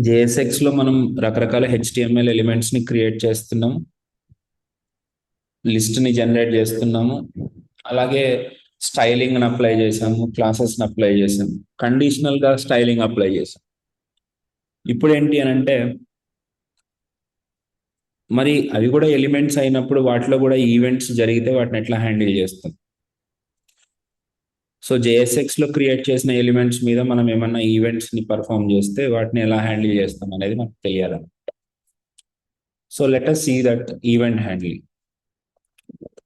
JSX లో మనం రకరకాల హెచ్టిఎంఎల్ ఎలిమెంట్స్ ని క్రియేట్ చేస్తున్నాం, లిస్ట్ ని జనరేట్ చేస్తున్నాము, అలాగే స్టైలింగ్ అప్లై చేసాము, క్లాసెస్ అప్లై చేసాము, కండిషనల్ గా స్టైలింగ్ అప్లై చేసాం. ఇప్పుడు ఏంటి అని అంటే, మరి అవి కూడా ఎలిమెంట్స్ అయినప్పుడు వాటిలో కూడా ఈవెంట్స్ జరిగితే వాటిని ఎట్లా హ్యాండిల్ చేస్తాం? సో జేఎస్ఎక్స్ లో క్రియేట్ చేసిన ఎలిమెంట్స్ మీద మనం ఏమన్నా ఈవెంట్స్ ని పర్ఫామ్ చేస్తే వాటిని ఎలా హ్యాండిల్ చేస్తాం అనేది మనకు తెలియాలి. So let us see that event handling.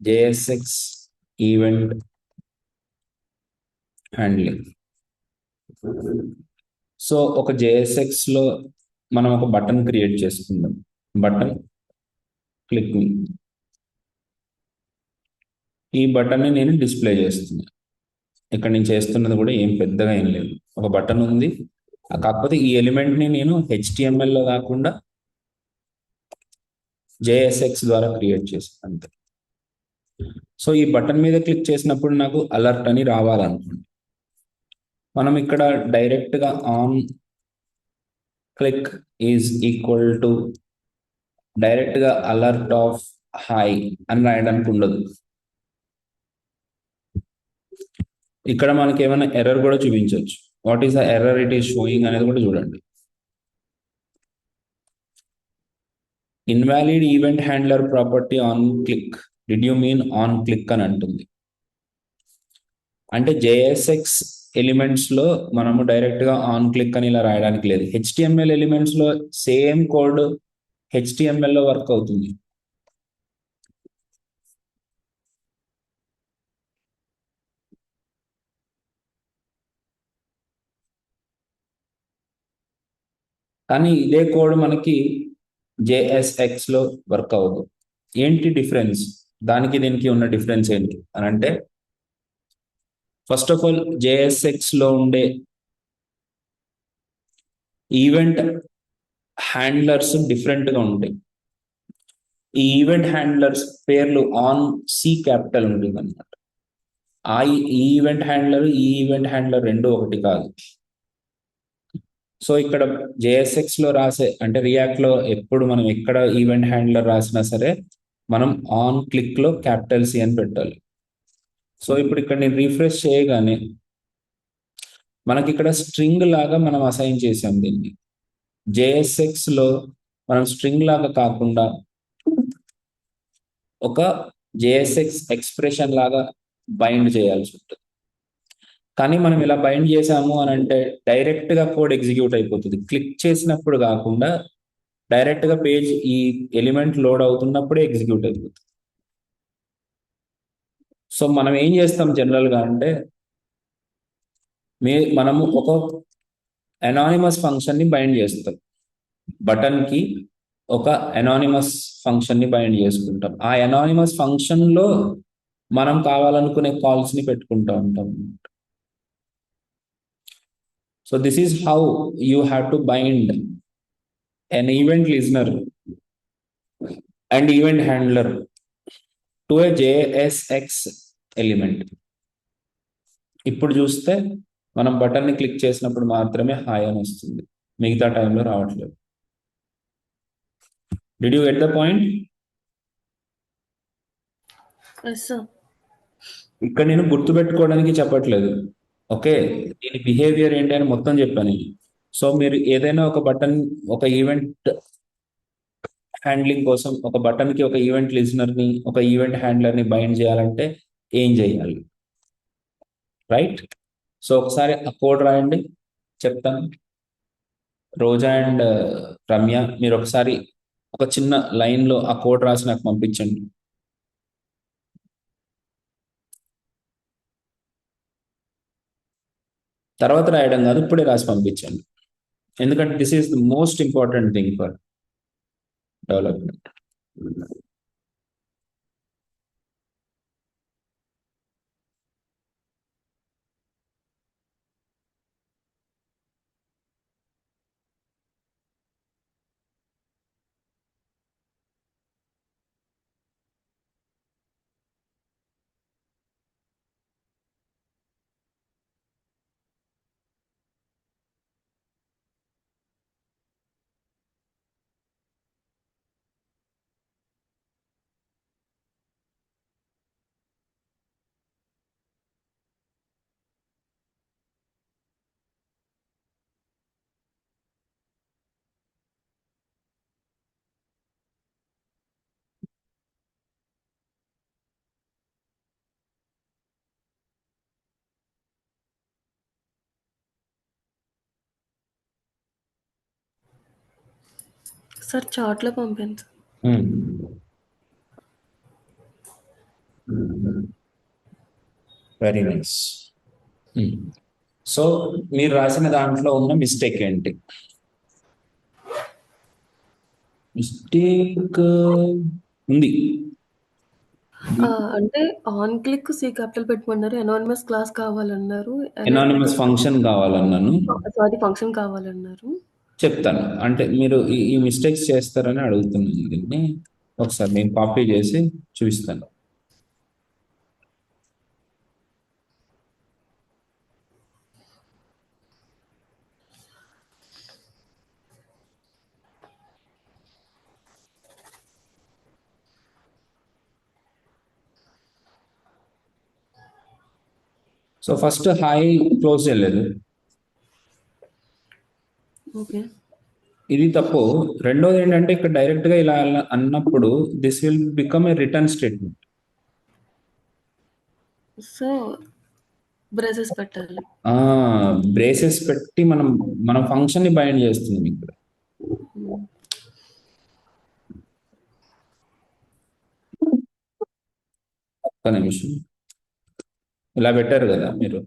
JSX event handling. So ఒక జేఎస్ఎక్స్ లో మనం ఒక బటన్ క్రియేట్ చేసుకుందాం. Button click me. ఈ బటన్ ని నేను డిస్ప్లే చేస్తున్నాను. ఇక్కడ నేను చేస్తున్నది కూడా ఏం పెద్దగా ఏం లేదు, ఒక బటన్ ఉంది. కాకపోతే ఈ ఎలిమెంట్ ని నేను హెచ్టిఎంఎల్ లో కాకుండా జేఎస్ఎక్స్ ద్వారా క్రియేట్ చేశాను అంతే. సో ఈ బటన్ మీద క్లిక్ చేసినప్పుడు నాకు అలర్ట్ అని రావాలనుకోండి. మనం ఇక్కడ డైరెక్ట్ గా on click is equal to direct గా అలర్ట్ ఆఫ్ హై అని రాయడానికి ఉండదు. ఇక్కడ మనకి ఏమైనా ఎర్రర్ కూడా చూపించవచ్చు. What is the error it is showing అనేది కూడా చూడండి. Invalid event handler property on click. Did you mean on click అని అంటుంది. అంటే జేఎస్ఎక్స్ ఎలిమెంట్స్ లో మనము డైరెక్ట్ గా ఆన్ క్లిక్ అని ఇలా రాయడానికి లేదు. హెచ్టిఎంఎల్ ఎలిమెంట్స్ లో సేమ్ కోడ్ హెచ్టిఎంఎల్ లో వర్క్ అవుతుంది. కానీ ఇదే కోడ్ మనకి జేఎస్ఎక్స్ లో వర్క్ అవ్వదు. ఏంటి డిఫరెన్స్? దానికి దీనికి ఉన్న డిఫరెన్స్ ఏంటి అని అంటే, ఫస్ట్ ఆఫ్ ఆల్ జేఎస్ఎక్స్ లో ఉండే ఈవెంట్ హ్యాండ్లర్స్ డిఫరెంట్ గా ఉంటాయి. ఈ ఈవెంట్ హ్యాండ్లర్స్ పేర్లు ఆన్ సి క్యాపిటల్ ఉంటుంది అనమాట. ఈ ఈవెంట్ హ్యాండ్లర్ ఈ ఈవెంట్ హ్యాండ్లర్ రెండు ఒకటి కాదు. సో ఇక్కడ జేఎస్ఎక్స్ లో రాసే అంటే రియాక్ట్ లో ఎప్పుడు మనం ఎక్కడ ఈవెంట్ హ్యాండ్లర్ రాసినా సరే మనం ఆన్ క్లిక్ లో క్యాపిటల్ సి అని పెట్టాలి. సో ఇప్పుడు ఇక్కడ నేను రీఫ్రెష్ చేయగానే మనకి ఇక్కడ స్ట్రింగ్ లాగా మనం అసైన్ చేసాం దీన్ని. జేఎస్ఎక్స్ లో మనం స్ట్రింగ్ లాగా కాకుండా ఒక జేఎస్ఎక్స్ ఎక్స్ప్రెషన్ లాగా బైండ్ చేయాల్సి ఉంటుంది. కానీ మనం ఇలా బైండ్ చేసాము అని అంటే డైరెక్ట్ గా కోడ్ ఎగ్జిక్యూట్ అయిపోతుంది. క్లిక్ చేసినప్పుడు కాకుండా డైరెక్ట్ గా పేజ్ ఈ ఎలిమెంట్ లోడ్ అవుతున్నప్పుడే ఎగ్జిక్యూట్ అయిపోతుంది. సో మనం ఏం చేస్తాం జనరల్ గా అంటే, మనము ఒక అనానిమస్ ఫంక్షన్ ని బైండ్ చేస్తాం. బటన్ కి ఒక అనానిమస్ ఫంక్షన్ ని బైండ్ చేసుకుంటాం. ఆ అనానిమస్ ఫంక్షన్ లో మనం కావాలనుకునే కాల్స్ ని పెట్టుకుంటూ ఉంటాం. So this is how you have to bind an event listener and event handler to a JSX element. ఇప్పుడు చూస్తే మనం బటన్ ని క్లిక్ చేసినప్పుడు మాత్రమే హాయ్ అని వస్తుంది, మిగతా టైంలో రావట్లేదు. Did you get the point? Yes, sir. ఇక్కడ నేను గుర్తుపెట్టుకోవడానికి చెప్పట్లేదు, ఓకే? దీని బిహేవియర్ ఏంటి అని మొత్తం చెప్పాను. సో మీరు ఏదైనా ఒక బటన్, ఒక ఈవెంట్ హ్యాండ్లింగ్ కోసం ఒక బటన్ కి ఒక ఈవెంట్ లిజనర్ ని ఒక ఈవెంట్ హ్యాండ్లర్ ని బైండ్ చేయాలంటే ఏం చేయాలి, రైట్? సో ఒకసారి ఆ కోడ్ రాయండి, చెప్తాను. రోజా అండ్ రమ్య, మీరు ఒకసారి ఒక చిన్న లైన్ లో ఆ కోడ్ రాసి నాకు పంపించండి. తర్వాత రాయడం కాదు, ఇప్పుడే రాసి పంపించండి. ఎందుకంటే this is the most important thing for development. Sir చార్ట్‌లో పంపాను సార్. Very nice. సో మీరు రాసిన దాంట్లో ఉన్న మిస్టేక్ ఏంటి? మిస్టేక్ ఉంది. అంటే ఆన్ క్లిక్ సి క్యాపిటల్ పెట్టమన్నారు. ఎనానిమస్ క్లాస్ కావాలన్నారు. ఎనానిమస్ ఫంక్షన్ కావాలన్నాను. సారీ ఫంక్షన్ కావాలన్నారు. చెప్తాను. అంటే మీరు ఈ మిస్టేక్స్ చేస్తారని అడుగుతున్నాను దీన్ని. ఒకసారి నేను కాపీ చేసి చూపిస్తాను. సో ఫస్ట్ హాయ్ క్లోజ్ చేయలేదు, ఓకే. ఇది తప్పు. రెండోది ఏంటంటే ఇక్కడ డైరెక్ట్ గా ఇలా అన్నప్పుడు this will become a return statement. So braces పెట్టాలి. బ్రేసెస్ పెట్టి మనం ఫంక్షన్ ని బైండ్ చేస్తున్నాం ఇక్కడ. ఒక్క నిమిషం, ఇలా పెట్టారు కదా మీరు.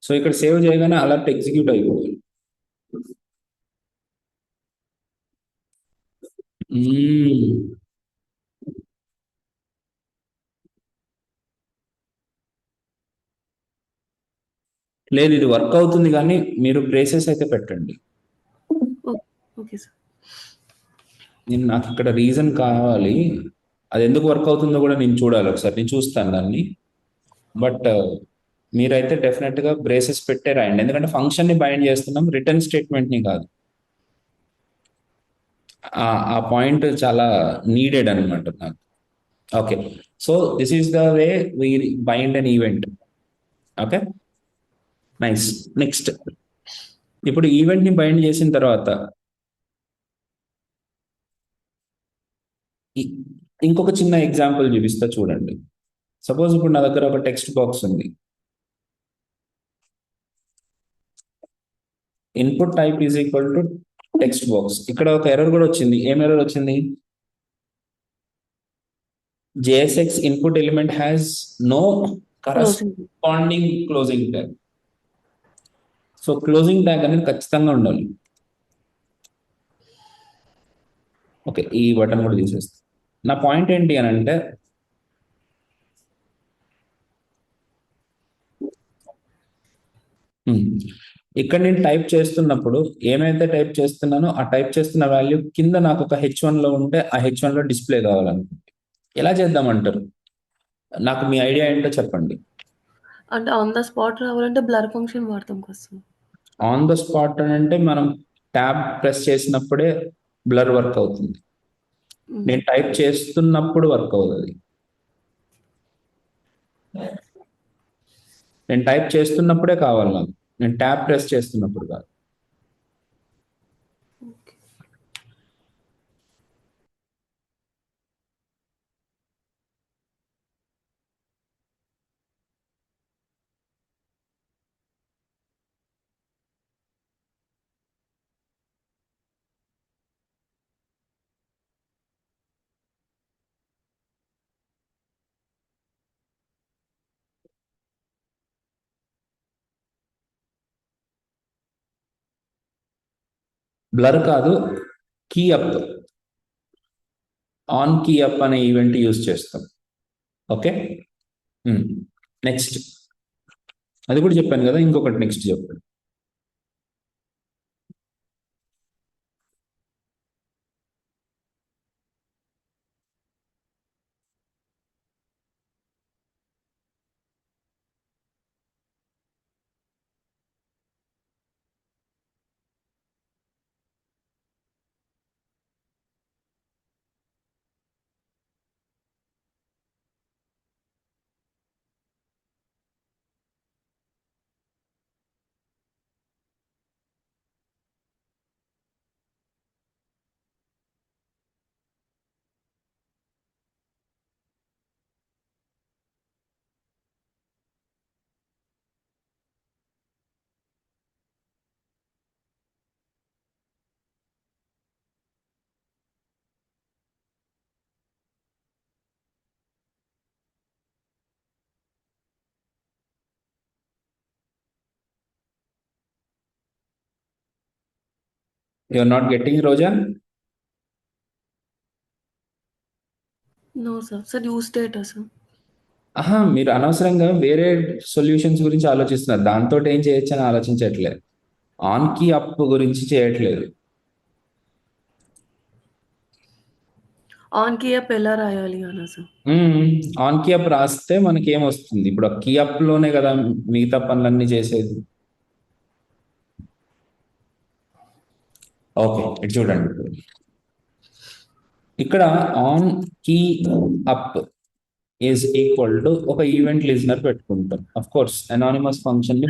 సో ఇక్కడ సేవ్ చేయగానే అలర్ట్ ఎగ్జిక్యూట్ అయిపోవాలి. లేదు, ఇది వర్క్ అవుతుంది కానీ మీరు బ్రేసెస్ అయితే పెట్టండి. Okay sir. నాకు ఇక్కడ రీజన్ కావాలి, అది ఎందుకు వర్క్ అవుతుందో కూడా నేను చూడాలి. ఒకసారి నేను చూస్తాను దాన్ని. బట్ మీరైతే డెఫినెట్ గా బ్రేసెస్ పెట్టే రాయండి, ఎందుకంటే ఫంక్షన్ ని బైండ్ చేస్తున్నాం, రిటర్న్ స్టేట్మెంట్ ని కాదు. ఆ పాయింట్ చాలా నీడెడ్ అనమాట నాకు. Okay, so this is the way we bind an event. Okay, nice. Next, ఇప్పుడు ఈవెంట్ ని బైండ్ చేసిన తర్వాత ఇంకొక చిన్న ఎగ్జాంపుల్ చూపిస్తా చూడండి. సపోజ్ ఇప్పుడు నా దగ్గర ఒక టెక్స్ట్ బాక్స్ ఉంది. Input type is equal to text box. ఇక్కడ ఒక ఎర్రర్ కూడా వచ్చింది. ఏం ఎర్రర్ వచ్చింది? JSX input element has no corresponding closing tag. So closing tag అనేది ఖచ్చితంగా ఉండాలి. ఓకే, ఈ బటన్ కూడా తీసేస్తాను. నా పాయింట్ ఏంటి అని అంటే, ఇక్కడ నేను టైప్ చేస్తున్నప్పుడు ఏమైతే టైప్ చేస్తున్నానో ఆ టైప్ చేస్తున్న వాల్యూ కింద నాకు ఒక H1 లో ఉంటే ఆ H1 లో డిస్ప్లే కావాలనుకుంటే ఎలా చేద్దామంటారు? నాకు మీ ఐడియా ఏంటో చెప్పండి. అంటే ఆన్ ద స్పాట్ రావాలంటే బ్లర్ ఫంక్షన్ వాడతాం కోసం. ఆన్ ద స్పాట్ అని అంటే మనం ట్యాబ్ ప్రెస్ చేసినప్పుడే బ్లర్ వర్క్ అవుతుంది. నేను టైప్ చేస్తున్నప్పుడు వర్క్ అవుతుంది. నేను టైప్ చేస్తున్నప్పుడే కావాలి నాకు, నేను ట్యాబ్ ప్రెస్ చేస్తున్నప్పుడు కాదు. బ్లర్ కాదు, key up, on key up అనే ఈవెంట్ యూజ్ చేస్తాం. ఓకే, నెక్స్ట్, అది కూడా చెప్పాను కదా, ఇంకొకటి నెక్స్ట్ చెప్పండి. You are not getting Roja? No sir. Sir use data sir. మీరు అనవసరంగా వేరే సొల్యూషన్స్ గురించి ఆలోచిస్తున్నారు. దాంతో ఏం చేయొచ్చు అని ఆలోచించట్లేదు. ఆన్ కీ అప్ గురించి చేయట్లేదు. ఆన్ కీ అప్ ఎలా రాయాలి అనా సార్? ఆన్ కీ అప్ రాస్తే మనకి ఏమొస్తుంది? ఇప్పుడు కీ అప్ లోనే కదా మిగతా పనులన్నీ చేసేది. ఓకే, ఇటు చూడండి. ఇక్కడ on key up is equal to ఒక ఈవెంట్ లిజనర్ పెట్టుకుంటాం. అఫ్ కోర్స్ అనానిమస్ ఫంక్షన్ ని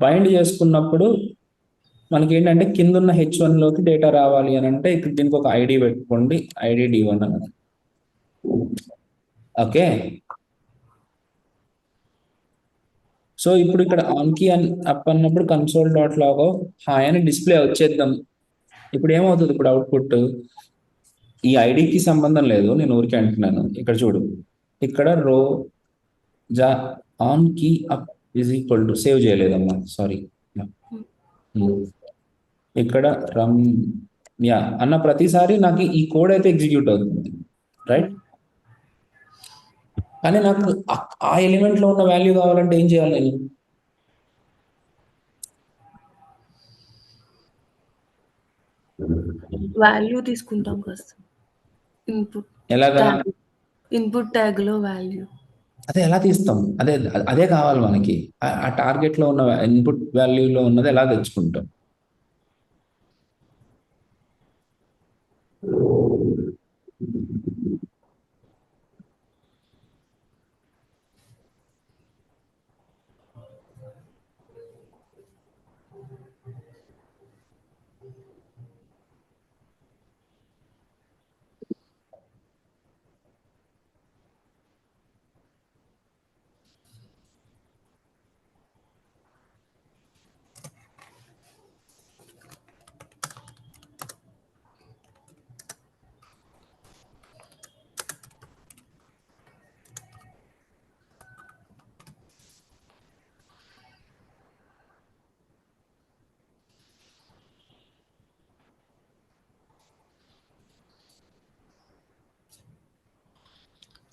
బైండ్ చేసుకున్నప్పుడు మనకి ఏంటంటే కింద ఉన్న H1 లోకి డేటా రావాలి అని అంటే ఇక్కడ దీనికి ఒక ఐడి పెట్టుకోండి, ఐడి D1 అని. ఓకే, సో ఇప్పుడు ఇక్కడ ఆన్ కీ అప్ అన్నప్పుడు కన్సోల్ డాట్ లాగో హాయ్ అని డిస్ప్లే వచ్చేద్దాం. ఇప్పుడు ఏమవుతుంది? ఇప్పుడు అవుట్పుట్ ఈ ఐడికి సంబంధం లేదు, నేను ఊరికే అంటున్నాను. ఇక్కడ చూడు, ఇక్కడ Roja on key up is equal to, save చేయలేదమ్మా, సారీ. ఇక్కడ రమ్ యా అన్న ప్రతిసారి నాకు ఈ కోడ్ అయితే ఎగ్జిక్యూట్ అవుతుంది, రైట్? కానీ నాకు ఆ ఎలిమెంట్ లో ఉన్న వాల్యూ కావాలంటే ఏం చేయాలి నేను? వాల్యూ తీసుకుంటాం కదా సార్. ఇన్పుట్ ఎలాగా? ఇన్పుట్ ట్యాగ్ లో వాల్యూ. అదే ఎలా తీస్తాం? అదే అదే కావాలి మనకి. ఆ టార్గెట్ లో ఉన్న ఇన్పుట్ వాల్యూలో ఉన్నది ఎలా తెచ్చుకుంటాం?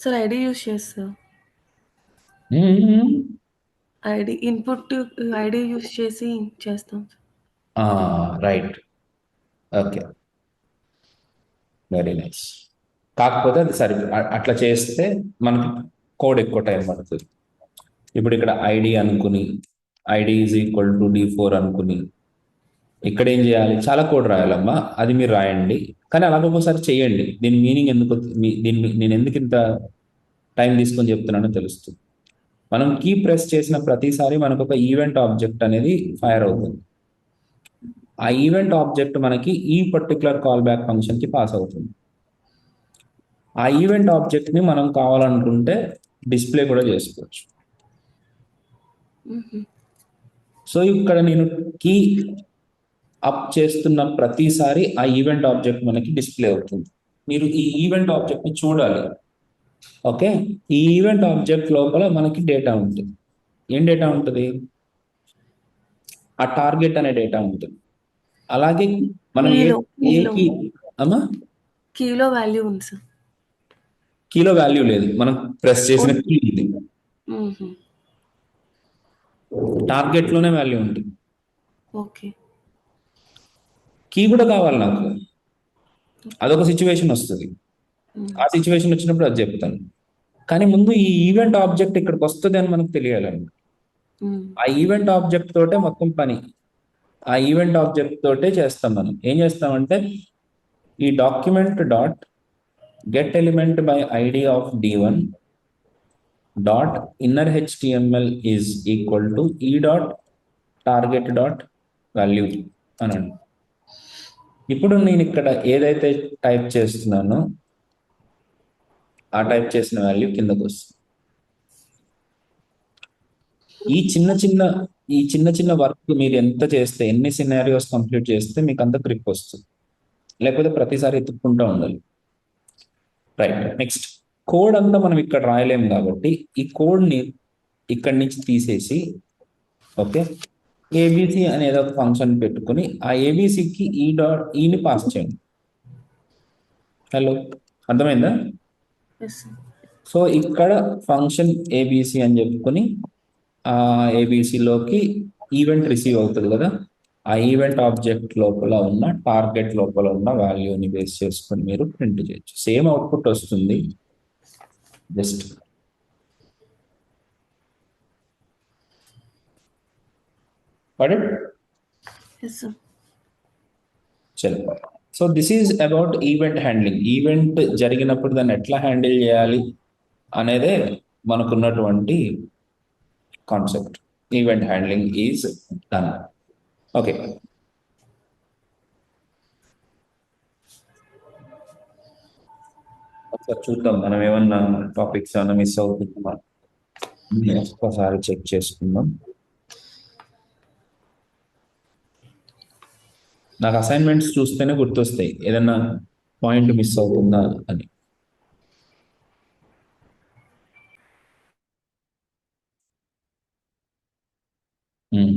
సార్ ఐడి యూజ్ చేస్తా. ఐడి ఇన్పుట్ ఐడి యూజ్ చేసి చేస్తాం. Right, okay, very nice. కాకపోతే అది సరి అట్లా చేస్తే మనకి కోడ్ ఎక్కువ టైం పడుతుంది. ఇప్పుడు ఇక్కడ ఐడి అనుకుని ID is equal to D4 అనుకుని ఇక్కడ ఏం చేయాలి? చాలా కోడ్ రాయాలమ్మా, అది మీరు రాయండి. కానీ అలాగ ఒకసారి చేయండి. దీని మీనింగ్ ఎందుకు, నేను ఎందుకు ఇంత టైం తీసుకొని చెప్తున్నానో తెలుస్తుంది. మనం కీ ప్రెస్ చేసిన ప్రతిసారి మనకు ఒక ఈవెంట్ ఆబ్జెక్ట్ అనేది ఫైర్ అవుతుంది. ఆ ఈవెంట్ ఆబ్జెక్ట్ మనకి ఈ పర్టికులర్ కాల్ బ్యాక్ ఫంక్షన్ కి పాస్ అవుతుంది. ఆ ఈవెంట్ ఆబ్జెక్ట్ ని మనం కావాలనుకుంటే డిస్ప్లే కూడా చేసుకోవచ్చు. సో ఇక్కడ నేను కీ అప్ చేస్తున్న ప్రతిసారి ఆ ఈవెంట్ ఆబ్జెక్ట్ మనకి డిస్ప్లే అవుతుంది. మీరు ఈ ఈవెంట్ ఆబ్జెక్ట్ ని చూడాలి. ఓకే, ఈ ఈవెంట్ ఆబ్జెక్ట్ లోపల మనకి డేటా ఉంటుంది. ఏం డేటా ఉంటుంది? ఆ టార్గెట్ అనే డేటా ఉంటుంది. అలాగే మనం అమ్మా కీలో వాల్యూ ఉంది సార్. కీలో వాల్యూ లేదు, మనం ప్రెస్ చేసిన కీ ఉంది. టార్గెట్ లోనే వాల్యూ ఉంటుంది. ఓకే, కీ కూడా కావాలి నాకు, అదొక సిచ్యువేషన్ వస్తుంది. ఆ సిచ్యువేషన్ వచ్చినప్పుడు అది చెప్తాను. కానీ ముందు ఈ ఈవెంట్ ఆబ్జెక్ట్ ఇక్కడికి వస్తుంది అని మనకు తెలియాలండి. ఆ ఈవెంట్ ఆబ్జెక్ట్ తోటే మొత్తం పని. ఆ ఈవెంట్ ఆబ్జెక్ట్ తోటే చేస్తాం. మనం ఏం చేస్తామంటే ఈ document dot get element by ID of D1 dot inner HTML is equal to ఈ డాట్ టార్గెట్ డాట్ వాల్యూ అనండి. ఇప్పుడు నేను ఇక్కడ ఏదైతే టైప్ చేస్తున్నానో ఆ టైప్ చేసిన వాల్యూ కిందకు వస్తుంది. ఈ చిన్న చిన్న వర్క్ మీరు ఎంత చేస్తే, ఎన్ని సినారియోస్ కంప్లీట్ చేస్తే మీకు అంత గ్రిప్ వస్తుంది. లేకపోతే ప్రతిసారి ఎత్తుక్కుంటూ ఉండాలి. రైట్, నెక్స్ట్ కోడ్ అంతా మనం ఇక్కడ రాయలేము కాబట్టి ఈ కోడ్ ని ఇక్కడి నుంచి తీసేసి, ఓకే, ఏబిసి అనేది ఒక ఫంక్షన్ పెట్టుకుని ఆ ఏబిసికి ఈని పాస్ చేయండి. హలో, అర్థమైందా? Yes sir. సో ఇక్కడ ఫంక్షన్ ఏబిసి అని చెప్పుకొని ఆ ఏబిసిలోకి ఈవెంట్ రిసీవ్ అవుతుంది కదా, ఆ ఈవెంట్ ఆబ్జెక్ట్ లోపల ఉన్న టార్గెట్ లోపల ఉన్న వాల్యూని బేస్ చేసుకొని మీరు ప్రింట్ చేయొచ్చు. సేమ్ అవుట్పుట్ వస్తుంది, జస్ట్ పడే ఎస్ సార్. చలో. So this is about event handling. Event జరిగినప్పుడు దాన్ని ఎట్లా హ్యాండిల్ చేయాలి అనేదే మనకున్నటువంటి concept. Event handling is done. Okay, ఒకసారి చూద్దాం మనం ఏమన్నా టాపిక్స్ ఏమన్నా మిస్ అవుతుందా ఒకసారి చెక్ చేసుకుందాం. నాకు అసైన్మెంట్స్ చూస్తేనే గుర్తొస్తాయి ఏదన్నా పాయింట్ మిస్ అవుతుందా అని. మ్మ్.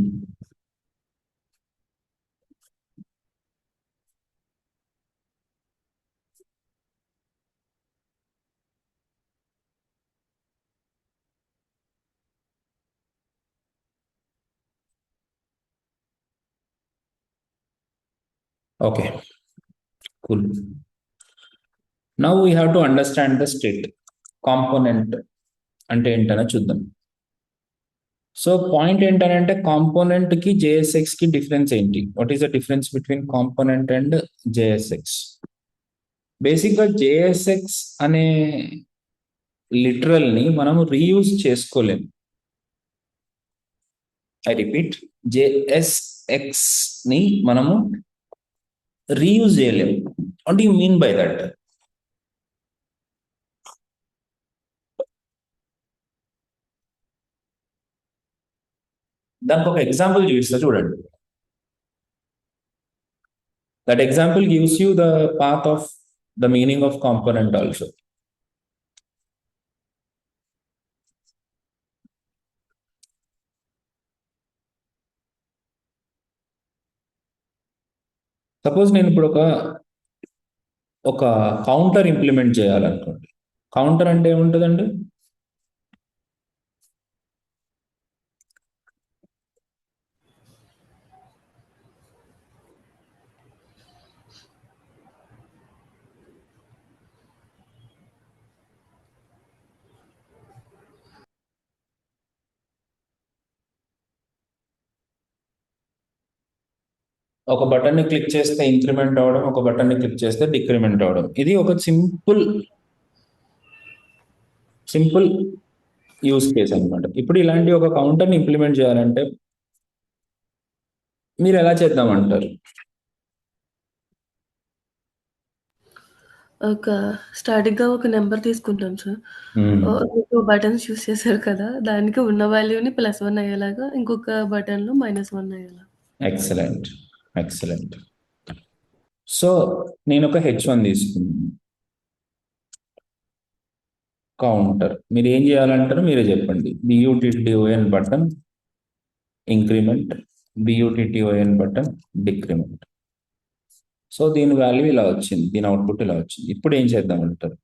Okay, cool. Now we have to understand the state. Component అంటే ఏంటనే చూద్దాం. సో పాయింట్ ఏంటంటే కాంపోనెంట్ కి జేఎస్ఎక్స్ కి డిఫరెన్స్ ఏంటి? What is the difference between component and JSX? Basic గా జేఎస్ఎక్స్ అనే లిటరల్ ని మనం రీయూజ్ చేసుకోలేం. ఐ రిపీట్, జేఎస్ఎక్స్ ని మనము రీయూజ్ చేయలేం. What you mean by that? దానికి ఒక ఎగ్జాంపుల్ చూపిస్తా చూడండి. That example gives you the path of the meaning of component also. Suppose నేను ఇప్పుడు ఒక కౌంటర్ ఇంప్లిమెంట్ చేయాలనుకోండి. కౌంటర్ అంటే ఏముంటుందండి? ఒక బటన్ ని క్లిక్ చేస్తే ఇంక్రిమెంట్ అవడం, ఒక బటన్ ని క్లిక్ చేస్తే డిక్రిమెంట్ అవడం. ఇది ఒక సింపుల్ సింపుల్ యూస్ కేస్ అనమాట. ఇప్పుడు ఇలాంటి ఒక కౌంటర్ ని ఇంప్లిమెంట్ చేయాలంటే మీరు ఎలా చేద్దామంటారు? ఒక స్టార్టింగ్‌గా ఒక నంబర్ తీసుకుంటాం సార్. మీకు బటన్స్ చూస్ చేశారు కదా! దానికి ఉన్న వాల్యూని +1 అయ్యేలాగా ఇంకొక బటన్‌లో -1 అయ్యేలా. Excellent, excellent. సో నేను ఒక H1 తీసుకున్నాను, కౌంటర్. మీరు ఏం చేయాలంటారు మీరే చెప్పండి. BUTTON button increment, BUTTON button decrement. So దీని వాల్యూ ఇలా వచ్చింది, దీని అవుట్పుట్ ఇలా వచ్చింది. ఇప్పుడు ఏం చేద్దామంటారు?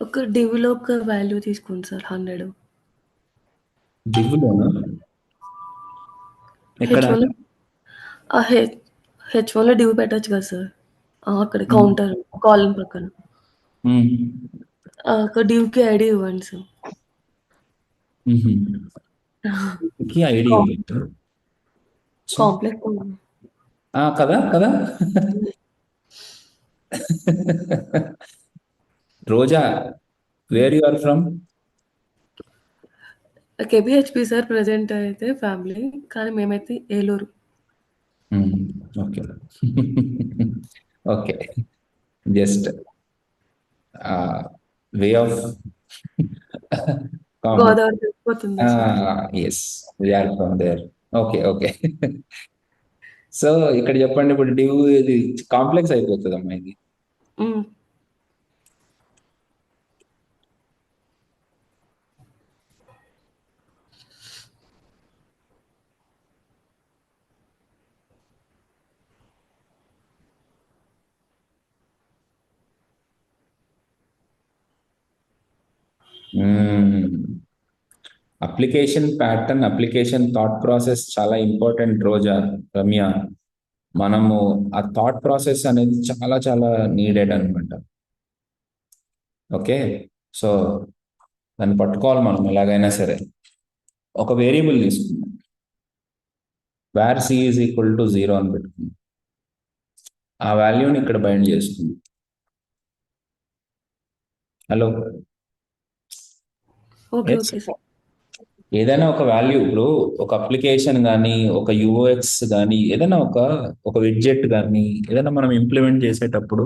ఒక డివ్‌లో ఒక వాల్యూ తీసుకోండి సార్ 100. డివ్లోనా? ఎక్కడ? హెచ్1లో ఆ! హెచ్1లో డివ్ పెట్టొచ్చు కదా సార్! అక్కడ మ్మ్. కౌంటర్ కాలమ్ పక్కన. మ్మ్. ఒక డివ్‌కి ఐడీ ఇవ్వండి సార్. మ్మ్. కి ఐడి కాం ఇవ్వలేదు. కాంప్లెక్స్ ఉంది. కదా కదా. Roja, where you are from? KPHP sir present అయితే ఫ్యామిలీ. కానీ మేమైతే Eluru. Okay. Okay, just way of common. Godavari తెలిసిపోతుంది sir. Yes, we are from there. Okay, okay. So ఇక్కడ చెప్పండి, ఇప్పుడు డ్యూ ఇది కాంప్లెక్స్ అయిపోతుంది అమ్మా ఇది. హ్మ్. Application pattern, application thought process చాలా ఇంపార్టెంట్ రోజా, రమ్య. మనము ఆ థాట్ ప్రాసెస్ అనేది చాలా చాలా నీడెడ్ అనమాట. ఓకే, సో దాన్ని పట్టుకోవాలి మనం ఎలాగైనా సరే. ఒక వేరియబుల్ తీసుకుందాం, var c is equal to 0 అని పెట్టుకుందాం. ఆ వాల్యూని ఇక్కడ బైండ్ చేస్తుంది. Hello, okay. Okay sir. ఏదైనా ఒక వాల్యూ, ఇప్పుడు ఒక అప్లికేషన్ కానీ, ఒక యూఎక్స్ కానీ, ఏదైనా ఒక విడ్జెట్ కానీ, ఏదైనా మనం ఇంప్లిమెంట్ చేసేటప్పుడు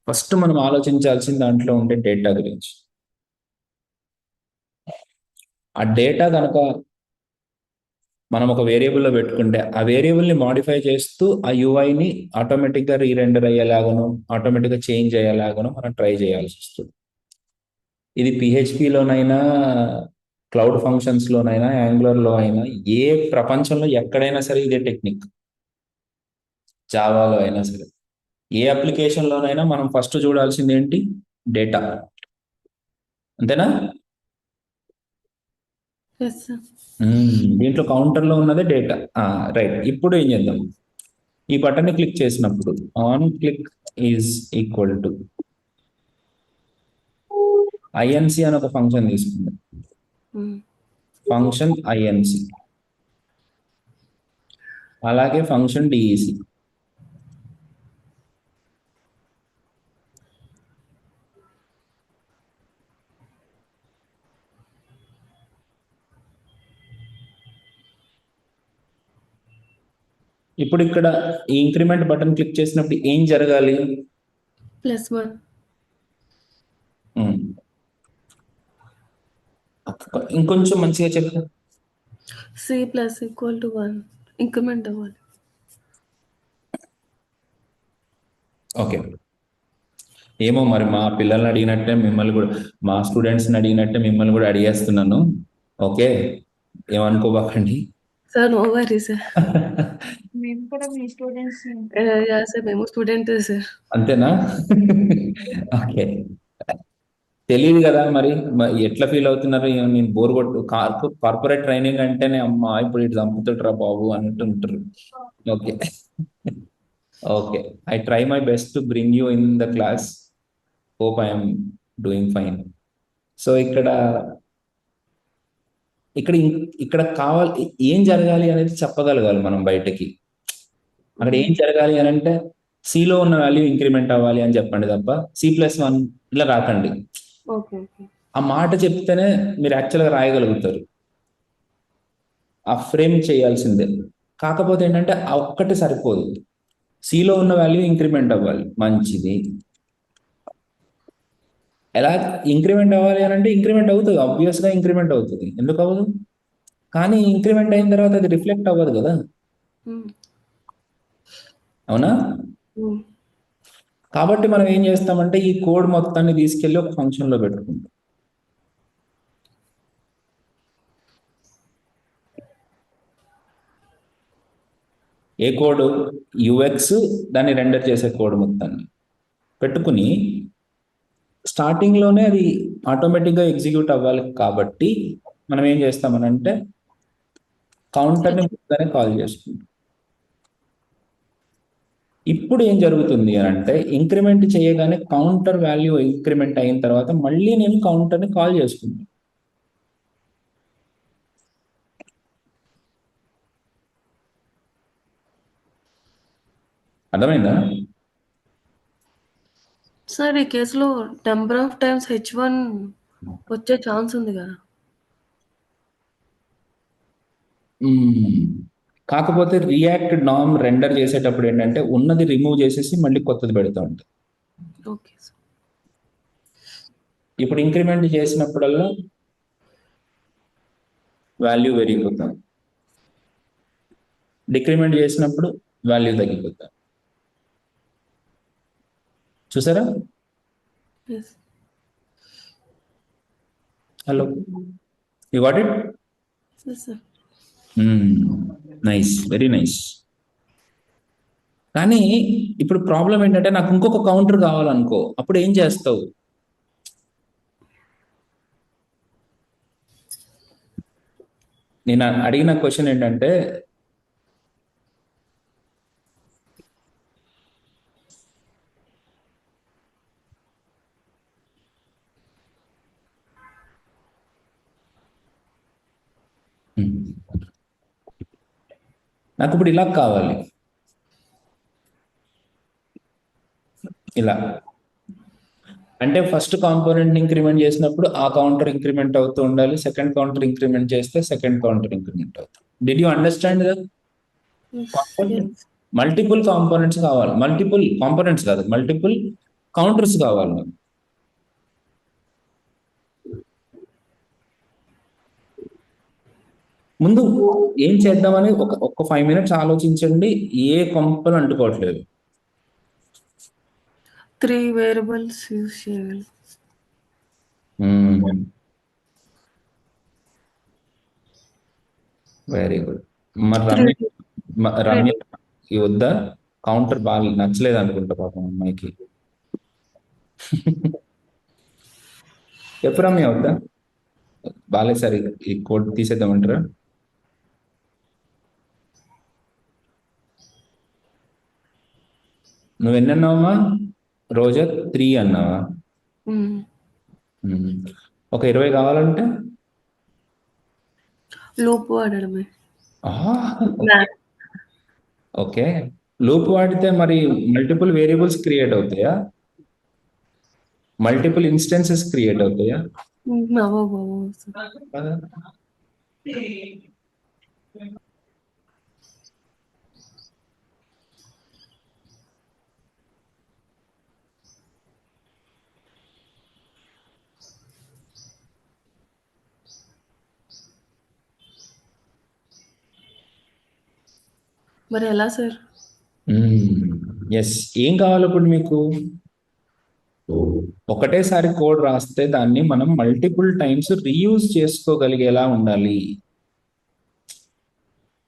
ఫస్ట్ మనం ఆలోచించాల్సిన దాంట్లో ఉండే డేటా గురించి. ఆ డేటా కనుక మనం ఒక వేరియబుల్లో పెట్టుకుంటే, ఆ వేరియబుల్ని మాడిఫై చేస్తూ ఆ యూఐని ఆటోమేటిక్గా రీరెండర్ అయ్యేలాగాను, ఆటోమేటిక్గా చేంజ్ అయ్యేలాగాను మనం ట్రై చేయాల్సి వస్తుంది. ఇది పిహెచ్పిలోనైనా, క్లౌడ్ ఫంక్షన్స్లోనైనా, యాంగులర్లో అయినా, ఏ ప్రపంచంలో ఎక్కడైనా సరే ఇదే టెక్నిక్. జావాలో అయినా సరే, ఏ అప్లికేషన్లోనైనా మనం ఫస్ట్ చూడాల్సింది ఏంటి? డేటా. అంతేనా? Yes sir. దీంట్లో కౌంటర్లో ఉన్నదే డేటా. రైట్, ఇప్పుడు ఏం చేద్దాం? ఈ బటన్ని క్లిక్ చేసినప్పుడు on click is equal to INC అని ఒక ఫంక్షన్ తీసుకుందాం. ఫంక్షన్ ఐఎన్సి, అలాగే ఫంక్షన్ డిఈసి. ఇప్పుడు ఇక్కడ ఈ ఇంక్రిమెంట్ బటన్ క్లిక్ చేసినప్పుడు ఏం జరగాలి? +1. ఇంకొంచెం మంచిగా చెప్పు. C plus equal to 1 increment అవ్వాలి. ఓకే, ఏమో మరి మా పిల్లల్ని అడిగినట్టే మిమ్మల్ని కూడా, మా స్టూడెంట్స్ని అడిగినట్టే మిమ్మల్ని కూడా అడిగేస్తున్నాను. ఓకే, ఏమనుకోబాకండి. Sir no worry sir. మేము కూడా మీ స్టూడెంట్స్. యా సార్, మేము స్టూడెంటే సార్. అంతేనా? ఓకే, తెలియదు కదా మరి ఎట్లా ఫీల్ అవుతున్నారు? నేను బోర్ కొట్టు, కార్పొరేట్ ట్రైనింగ్ అంటేనే అమ్మా ఇప్పుడు ఇటు చంపుతుంటారా బాబు అన్నట్టు ఉంటారు. Okay, okay, I try my best to bring you in the class. Hope I'm doing fine. So ఇక్కడ ఇక్కడ ఇక్కడ కావాలి, ఏం జరగాలి అనేది చెప్పగలగాలి మనం బయటకి. అక్కడ ఏం జరగాలి అని అంటే, సిలో ఉన్న వాల్యూ ఇంక్రిమెంట్ అవ్వాలి అని చెప్పండి తప్ప C+1 ఇలా రాకండి. ఓకే. ఆ మాట చెప్తేనే మీరు యాక్చువల్గా రాయగలుగుతారు. ఆ ఫ్రేమ్ చేయాల్సిందే. కాకపోతే ఏంటంటే ఆ ఒక్కటి సరిపోదు, సిలో ఉన్న వాల్యూ ఇంక్రిమెంట్ అవ్వాలి. మంచిది, ఎలా ఇంక్రిమెంట్ అవ్వాలి అని అంటే ఇంక్రిమెంట్ అవుతుంది, ఆబ్వియస్గా ఇంక్రిమెంట్ అవుతుంది, ఎందుకు అవ్వదు? కానీ ఇంక్రిమెంట్ అయిన తర్వాత అది రిఫ్లెక్ట్ అవ్వదు కదా, అవునా? కాబట్టి మనం ఏం చేస్తామంటే ఈ కోడ్ మొత్తాన్ని తీసుకెళ్ళి ఒక ఫంక్షన్లో పెట్టుకుంటాం. ఏ కోడ్? యూఎక్స్ దాన్ని రెండర్ చేసే కోడ్ మొత్తాన్ని పెట్టుకుని స్టార్టింగ్లోనే అది ఆటోమేటిక్గా ఎగ్జిక్యూట్ అవ్వాలి. కాబట్టి మనం ఏం చేస్తామనంటే కౌంటర్ని ముందుగానే కాల్ చేసుకుంటాం. ఇప్పుడు ఏం జరుగుతుంది అని అంటే, ఇంక్రిమెంట్ చేయగానే కౌంటర్ వాల్యూ ఇంక్రిమెంట్ అయిన తర్వాత మళ్ళీ నేను కౌంటర్ని కాల్ చేసుకుంటాను. అర్థమైందా? సార్ ఈ కేసులో నెంబర్ ఆఫ్ టైమ్స్ H1 వచ్చే ఛాన్స్ ఉంది కదా. కాకపోతే రియాక్ట్ నార్మ్ రెండర్ చేసేటప్పుడు ఏంటంటే ఉన్నది రిమూవ్ చేసేసి మళ్ళీ కొత్తది పెడతా ఉంటుంది. Okay sir. ఇప్పుడు ఇంక్రిమెంట్ చేసినప్పుడల్లా వాల్యూ పెరిగిపోతాం, డిక్రిమెంట్ చేసినప్పుడు వాల్యూ తగ్గిపోతాం. చూసారా? Yes. Hello, you got it? Yes, sir. Nice, very nice. కానీ ఇప్పుడు ప్రాబ్లం ఏంటంటే నాకు ఇంకొక కౌంటర్ కావాలనుకో, అప్పుడు ఏం చేస్తావు? నేను అడిగిన క్వశ్చన్ ఏంటంటే, నాకు ఇప్పుడు ఇలా కావాలి, ఇలా. అంటే ఫస్ట్ కాంపోనెంట్ ఇంక్రిమెంట్ చేసినప్పుడు ఆ కౌంటర్ ఇంక్రిమెంట్ అవుతూ ఉండాలి, సెకండ్ కౌంటర్ ఇంక్రిమెంట్ చేస్తే సెకండ్ కౌంటర్ ఇంక్రిమెంట్ అవుతుంది. Did you understand that? Yes. Component Yes. Multiple components కావాలి, మల్టిపుల్ కాంపోనెంట్స్ కాదు, మల్టిపుల్ కౌంటర్స్ కావాలి నాకు. ముందు ఏం చేద్దామని ఒక 5 minutes ఆలోచించండి. ఏ కొంపలు అంటుకోవట్లేదు. 3 వేరియబుల్స్ యూజ్ చేయాలి. Very good. మరి రమ్య ఈ వద్దా? కౌంటర్ బాగా నచ్చలేదు అనుకుంటా పాపం అమ్మాయికి. చెప్పు రమ్య, వద్దా? బాగాలేదు సార్, ఈ కోడ్ తీసేద్దామంటారా? నువ్వు ఎన్ని అన్నావమ్మా రోజా? 3 అన్నావా? ఒక 20 కావాలంటే లూప్ వాడడమే. ఓకే, లూప్ వాడితే మరి మల్టిపుల్ వేరియబుల్స్ క్రియేట్ అవుతాయా? మల్టిపుల్ ఇన్స్టెన్సెస్ క్రియేట్ అవుతాయా? మరి ఎలా సార్? ఎస్, ఏం కావాలి ఇప్పుడు మీకు? ఒకటేసారి కోడ్ రాస్తే దాన్ని మనం మల్టిపుల్ టైమ్స్ రీయూజ్ చేసుకోగలిగేలా ఉండాలి.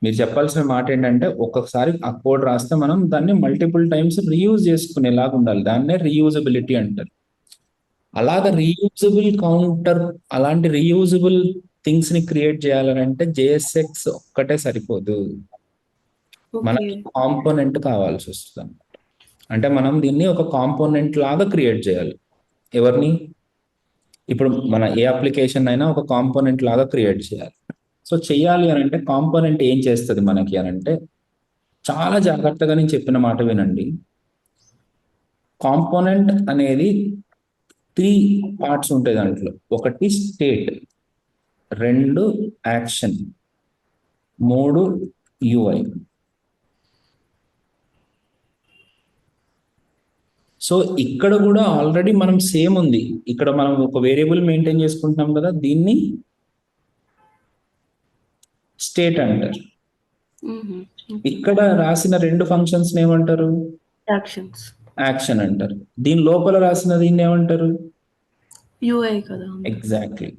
మీరు చెప్పాల్సిన మాట ఏంటంటే, ఒక్కొక్కసారి ఆ కోడ్ రాస్తే మనం దాన్ని మల్టిపుల్ టైమ్స్ రీయూజ్ చేసుకునేలాగా ఉండాలి. దాన్నే రీయూజబిలిటీ అంటారు. అలాగా రీయూజబుల్ కౌంటర్, అలాంటి రీయూజబుల్ థింగ్స్ ని క్రియేట్ చేయాలంటే JSX ఒక్కటే సరిపోదు, మనకి కాంపోనెంట్ కావాల్సి వస్తుంది అన్నమాట. అంటే మనం దీన్ని ఒక కాంపోనెంట్ లాగా క్రియేట్ చేయాలి. ఎవరిని? ఇప్పుడు మన ఏ అప్లికేషన్ అయినా ఒక కాంపోనెంట్ లాగా క్రియేట్ చేయాలి. సో చెయ్యాలి అని అంటే కాంపోనెంట్ ఏం చేస్తుంది మనకి అని అంటే, చాలా జాగ్రత్తగా నేను చెప్పిన మాట వినండి. కాంపోనెంట్ అనేది 3 పార్ట్స్ ఉంటాయి దాంట్లో. ఒకటి స్టేట్, 2 యాక్షన్, 3 UI. సో ఇక్కడ కూడా ఆల్రెడీ మనం సేమ్ ఉంది. ఇక్కడ మనం ఒక వేరియబుల్ మెయింటైన్ చేసుకుంటున్నాం కదా, దీన్ని స్టేట్ అంటారు. ఇక్కడ రాసిన 2 ఫంక్షన్స్ ఏమంటారు? యాక్షన్ అంటారు. దీని లోపల రాసిన దీన్ని ఏమంటారు? UI కదా. ఎగ్జాక్ట్లీ.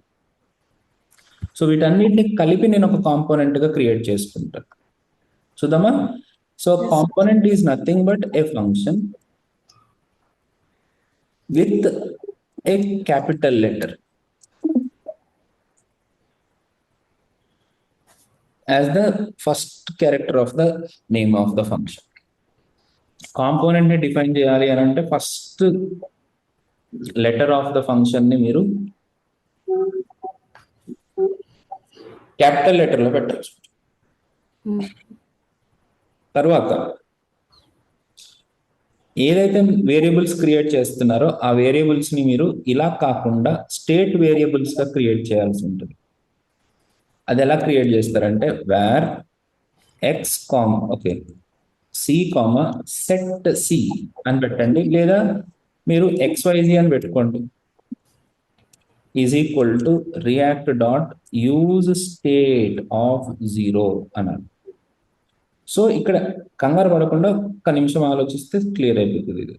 సో వీటన్నిటిని కలిపి నేను ఒక కాంపోనెంట్ గా క్రియేట్ చేసుకుంటాను. చూద్దామా? So component is nothing but A function with a capital letter as the first character of the name of the function. Component ని డిఫైన్ చేయాలి అని అంటే first letter of the function ని మీరు క్యాపిటల్ లెటర్ లో పెట్టచ్చు. తర్వాత ఏదైతే వేరియబుల్స్ క్రియేట్ చేస్తున్నారో ఆ వేరియబుల్స్ ని మీరు ఇలా కాకుండా స్టేట్ వేరియబుల్స్ గా క్రియేట్ చేయాల్సి ఉంటుంది. అది ఎలా క్రియేట్ చేస్తారంటే var x comma c comma set c అని పెట్టండి, లేదా మీరు XYZ అని పెట్టుకోండి. Is equal to React dot use state of zero అన్నారు. సో ఇక్కడ కంగారు పడకుండా ఒక్క నిమిషం ఆలోచిస్తే క్లియర్ అయిపోతుంది ఇది.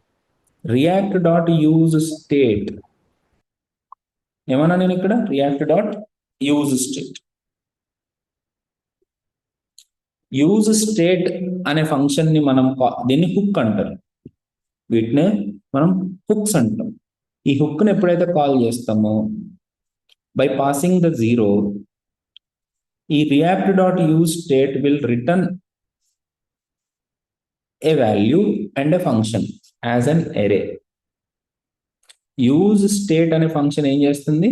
రియాక్ట్ డాట్ యూజ్ స్టేట్ ఏమన్నా నేను ఇక్కడ react dot use state. Use state అనే ఫంక్షన్ ని మనం దీన్ని హుక్ అంటారు. వీటిని మనం హుక్స్ అంటాం. ఈ హుక్ ని ఎప్పుడైతే కాల్ చేస్తామో బై పాసింగ్ ద జీరో, ఈ react dot use state will return a value and a function as an array. Use state అనే ఫంక్షన్ ఏం చేస్తుంది?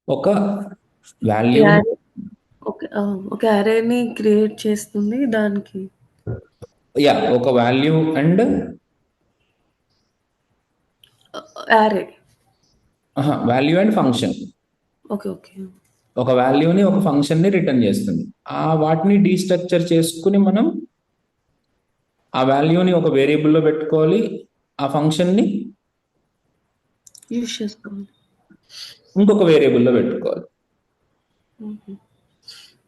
ఒక వాల్యూ, ఒక అరేని క్రియేట్ చేస్తుంది దానికి. ఒక వాల్యూ అండ్ అరే value and function. Okay okay. ఒక వాల్యూని ఒక ఫంక్షన్ ని రిటర్న్ చేస్తుంది. ఆ వాటిని డీస్ట్రక్చర్ చేసుకుని మనం ఆ వాల్యూని ఒక వేరియబుల్లో పెట్టుకోవాలి, ఆ ఫంక్షన్ ని యూజ్ చేసుకోవాలి ఇంకొక వేరియబుల్లో పెట్టుకోవాలి.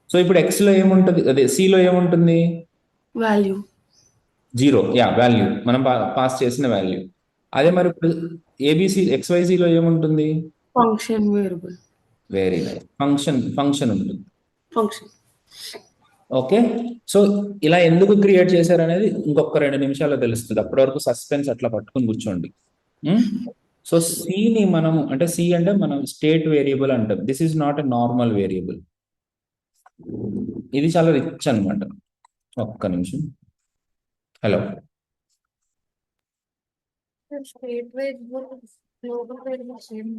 సో ఇప్పుడు ఎక్స్ లో ఏముంటుంది, అదే సి లో ఏముంటుంది? Value zero. వాల్యూ మనం పాస్ చేసిన వాల్యూ. అదే మరి ఇప్పుడు ఏబిసి ఎక్స్వైజీలో ఏముంటుంది? Function variable. Very nice. Function ఉంటుంది. ఫంక్షన్. ఓకే. సో ఇలా ఎందుకు క్రియేట్ చేశారు అనేది ఇంకొక 2 నిమిషాల్లో తెలుస్తుంది. అప్పటి వరకు సస్పెన్స్ అట్లా పట్టుకుని కూర్చోండి. సో సిని మనం అంటే సి అంటే మనం స్టేట్ వేరియబుల్ అంటాం. This is not a normal variable. ఇది చాలా రిచ్ అనమాట. ఒక్క నిమిషం. Hello. State variable global variable same.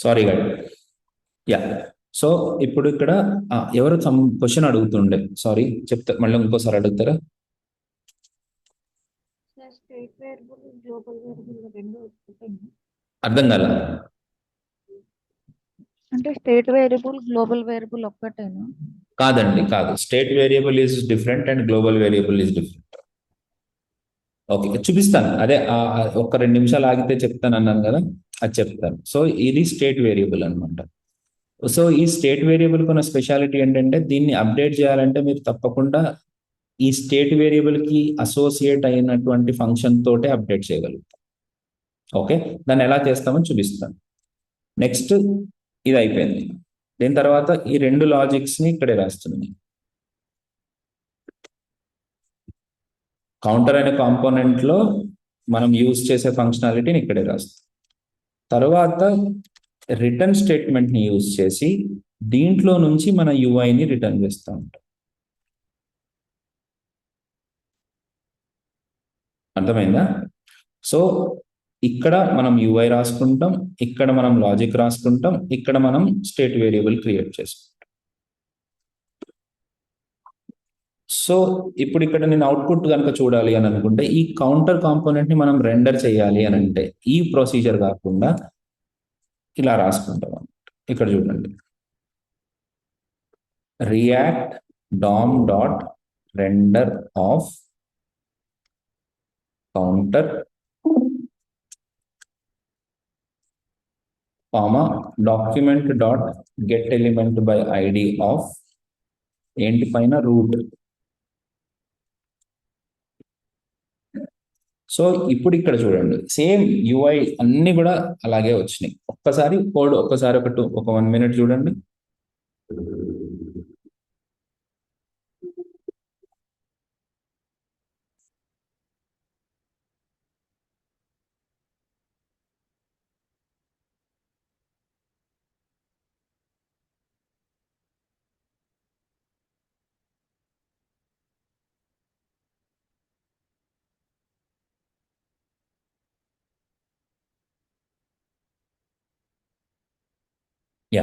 Sorry guide. Yeah, so ఇప్పుడు ఇక్కడ ఎవరు క్వశ్చన్ అడుగుతుండే, సారీ చెప్తా, మళ్ళీ ఇంకోసారి అడుగుతారా? స్టేట్ వేరియబుల్ గ్లోబల్ వేరియబుల్ రెండు ఒకటేనా? అర్థం కాల. అంటే స్టేట్ వేరియబుల్ గ్లోబల్ వేరియబుల్ ఒక్కటేనా? కాదండి, కాదు. State variable is different and global variable is different. Okay, చూపిస్తాను. అదే ఒక 2 నిమిషాలు ఆగితే చెప్తాను అన్నాను కదా, అది చెప్తాను. సో ఇది స్టేట్ వేరియబుల్ అన్నమాట. సో ఈ స్టేట్ వేరియబుల్ కొన్న స్పెషాలిటీ ఏంటంటే, దీన్ని అప్డేట్ చేయాలంటే మీరు తప్పకుండా ఈ స్టేట్ వేరియబుల్ కి అసోసియేట్ అయినటువంటి ఫంక్షన్ తోటే అప్డేట్ చేయగలుగుతాం. ఓకే, దాన్ని ఎలా చేస్తామో చూపిస్తాను. నెక్స్ట్ ఇది అయిపోయింది. దీని తర్వాత ఈ 2 లాజిక్స్ ని ఇక్కడే రాస్తున్నాను. కౌంటర్ అనే కాంపోనెంట్ లో మనం యూజ్ చేసే ఫంక్షనాలిటీని ఇక్కడే రాస్తాం. తర్వాత రిటర్న్ స్టేట్మెంట్ ని యూజ్ చేసి దీంట్లో నుంచి మన యూఐని రిటర్న్ చేస్తూ ఉంటాం. అర్థమైందా? సో ఇక్కడ మనం యూఐ రాసుకుంటాం, ఇక్కడ మనం లాజిక్ రాసుకుంటాం, ఇక్కడ మనం స్టేట్ వేరియబుల్ క్రియేట్ చేసుకుంటాం. సో ఇప్పుడు ఇక్కడ నేను అవుట్పుట్ కనుక చూడాలి అని అనుకుంటే, ఈ కౌంటర్ కాంపోనెంట్ ని మనం రెండర్ చేయాలి అని అంటే ఈ ప్రొసీజర్ కాకుండా ఇలా రాసుకుంటాం. ఇక్కడ చూడండి, React DOM dot render of counter comma document dot get element by ID of ఏంటి పైన రూట్. సో ఇప్పుడు ఇక్కడ చూడండి, సేమ్ యూఐ అన్ని కూడా అలాగే వచ్చినాయి. ఒక్కసారి కోడ్ ఒక్కసారి ఒక 1 minute చూడండి. యా,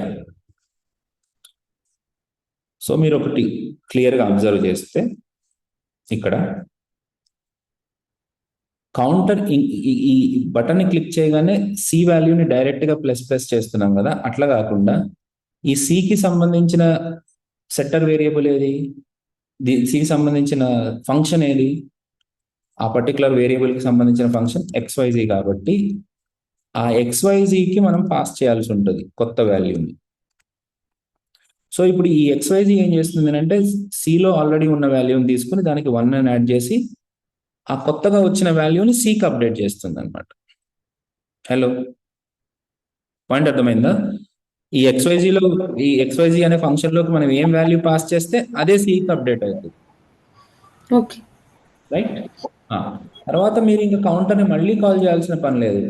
సో మీరు ఒకటి క్లియర్గా అబ్జర్వ్ చేస్తే, ఇక్కడ కౌంటర్ ఈ బటన్ ని క్లిక్ చేయగానే సి వాల్యూని డైరెక్ట్ గా ప్లస్ చేస్తున్నాం కదా, అట్లా కాకుండా ఈ సికి సంబంధించిన సెట్టర్ వేరియబుల్ ఏది, సికి సంబంధించిన ఫంక్షన్ ఏది, ఆ పర్టికులర్ వేరియబుల్ కి సంబంధించిన ఫంక్షన్ XYZ కాబట్టి ఆ XYZ కి మనం పాస్ చేయాల్సి ఉంటుంది కొత్త వాల్యూని. సో ఇప్పుడు ఈ XYZ ఏం చేస్తుంది అంటే, సిలో ఆల్రెడీ ఉన్న వాల్యూని తీసుకుని దానికి 1 అని యాడ్ చేసి ఆ కొత్తగా వచ్చిన వాల్యూని సికి అప్డేట్ చేస్తుంది అనమాట. హలో, పాయింట్ అర్థమైందా? ఈ XYZ అనే ఫంక్షన్ లోకి మనం ఏం వాల్యూ పాస్ చేస్తే అదే సికి అప్డేట్ అవుతుంది. Okay, right. తర్వాత మీరు ఇంకా కౌంటర్ని మళ్ళీ కాల్ చేయాల్సిన పని లేదు.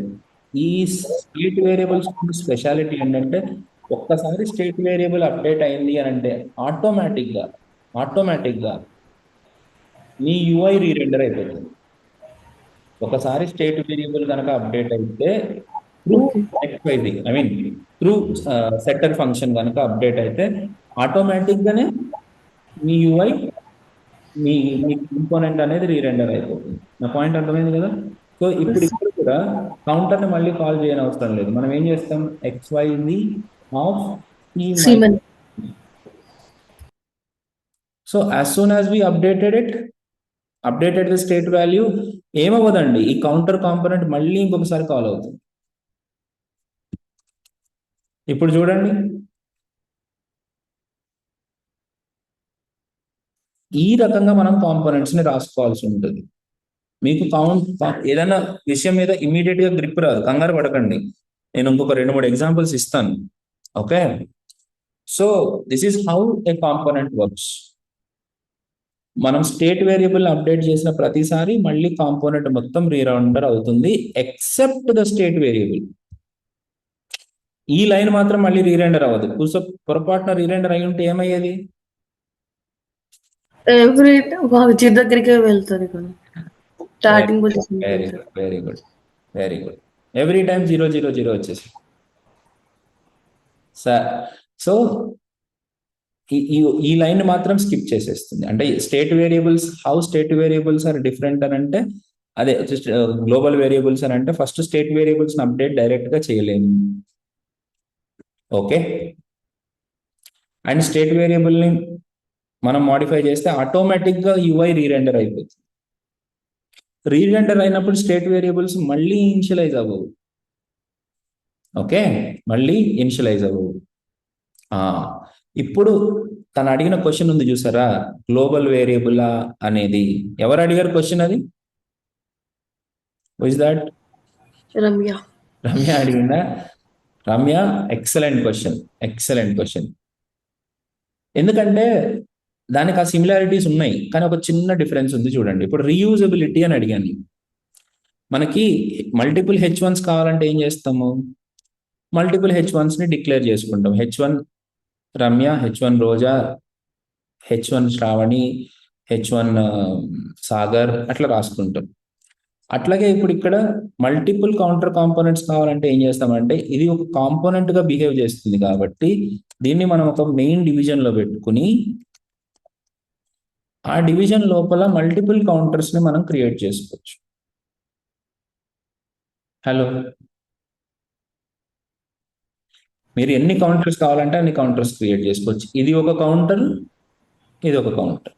ఈ స్టేట్ వేరియబుల్స్ స్పెషాలిటీ ఏంటంటే, ఒక్కసారి స్టేట్ వేరియబుల్ అప్డేట్ అయింది అని అంటే ఆటోమేటిక్గా మీ యూఐ రీరెండర్ అయిపోతుంది. ఒకసారి స్టేట్ వేరియబుల్ కనుక అప్డేట్ అయితే through XYZ, I mean through setter function కనుక అప్డేట్ అయితే ఆటోమేటిక్గానే మీ యూఐ మీ కాంపోనెంట్ అనేది రీరెండర్ అయిపోతుంది. నా పాయింట్ అర్థమైంది కదా? సో ఇప్పుడు ఇక్కడ కూడా కౌంటర్ని మళ్ళీ కాల్ చేయని అవసరం లేదు. మనం ఏం చేస్తాం, XYZ of Seaman. So as soon as we updated the state value, ఏమవ్వదండి, ఈ కౌంటర్ కాంపోనెంట్ మళ్ళీ ఇంకొకసారి కాల్ అవుతుంది. ఇప్పుడు చూడండి, ఈ రకంగా మనం కాంపోనెంట్స్ ని రాసుకోవాల్సి ఉంటుంది. మీకు ఏదైనా విషయం మీద ఇమీడియట్ గా గ్రిప్ రాదు, కంగారు పడకండి. నేను ఇంకొక 2-3 ఎగ్జాంపుల్స్ ఇస్తాను. Okay, so this is how A component works. మనం స్టేట్ వేరియబుల్ అప్డేట్ చేసిన ప్రతిసారి మళ్ళీ కాంపోనెంట్ మొత్తం రీరౌండర్ అవుతుంది, ఎక్సెప్ట్ ద స్టేట్ వేరియబుల్. ఈ లైన్ మాత్రం మళ్ళీ రీరెండర్ అవ్వదు. పొరపాటున రీరెండర్ అయి ఉంటే ఏమయ్యేది, ఎవ్రీ జీరో దగ్గరికే వెళ్తుంది కదా, starting position. Very good, every time 0 0 0 వచ్చేసి. సో ఈ లైన్ మాత్రం స్కిప్ చేసేస్తుంది. అంటే state variables, how state variables are different అని అంటే, అదే గ్లోబల్ వేరియబుల్స్ అని అంటే first state variables update direct గా చేయలేము. ఓకే, అండ్ స్టేట్ వేరియబుల్ ని మనం మాడిఫై చేస్తే ఆటోమేటిక్ గా యూఐ రీరెండర్ అయిపోతుంది. రీరెండర్ అయినప్పుడు స్టేట్ వేరియబుల్స్ మళ్ళీ ఇనిషియలైజ్ అవ్వవు. ఓకే, మళ్ళీ ఇనిషియలైజ్ అవ్వవు. ఇప్పుడు తను అడిగిన క్వశ్చన్ ఉంది చూసారా, గ్లోబల్ వేరియబులా అనేది. ఎవరు అడిగారు క్వశ్చన్? అది what is that? Ramya. Ramya అడిగిందా? Ramya, excellent question, excellent question. ఎందుకంటే దానికి ఆ సిమిలారిటీస్ ఉన్నాయి, కానీ ఒక చిన్న డిఫరెన్స్ ఉంది చూడండి. ఇప్పుడు రీయూజబిలిటీ అని అడిగాను. మనకి మల్టిపుల్ H1s కావాలంటే ఏం చేస్తాము? మల్టిపుల్ H1s ని డిక్లేర్ చేసుకుంటాం. H1 రమ్య, H1 రోజా, H1 శ్రావణి, H1 సాగర్ అట్లా రాసుకుంటాం. అట్లాగే ఇప్పుడు ఇక్కడ మల్టిపుల్ కౌంటర్ కాంపోనెంట్స్ కావాలంటే ఏం చేస్తామంటే, ఇది ఒక కాంపోనెంట్ గా బిహేవ్ చేస్తుంది కాబట్టి దీన్ని మనం ఒక మెయిన్ డివిజన్ లో పెట్టుకుని ఆ డివిజన్ లోపల మల్టిపుల్ కౌంటర్స్ ని మనం క్రియేట్ చేసుకోవచ్చు. హలో, మీరు ఎన్ని కౌంటర్స్ కావాలంటే అన్ని కౌంటర్స్ క్రియేట్ చేసుకోవచ్చు. ఇది ఒక కౌంటర్, ఇది ఒక కౌంటర్.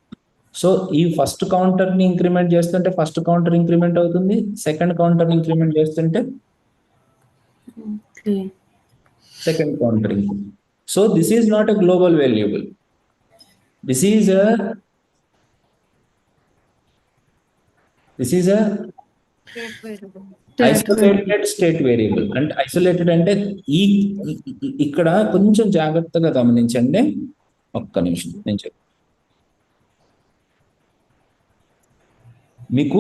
సో ఈ ఫస్ట్ కౌంటర్ ని ఇంక్రిమెంట్ చేస్తుంటే ఫస్ట్ కౌంటర్ ఇంక్రిమెంట్ అవుతుంది, సెకండ్ కౌంటర్ ఇంక్రిమెంట్ చేస్తుంటే second counter increment. So this is not a global variable, this is a isolated state variable. అంటే ఐసోలేటెడ్ అంటే ఇక్కడ కొంచెం జాగ్రత్తగా గమనించండి. ఒక్క నిమిషం నేను చెప్తాను మీకు.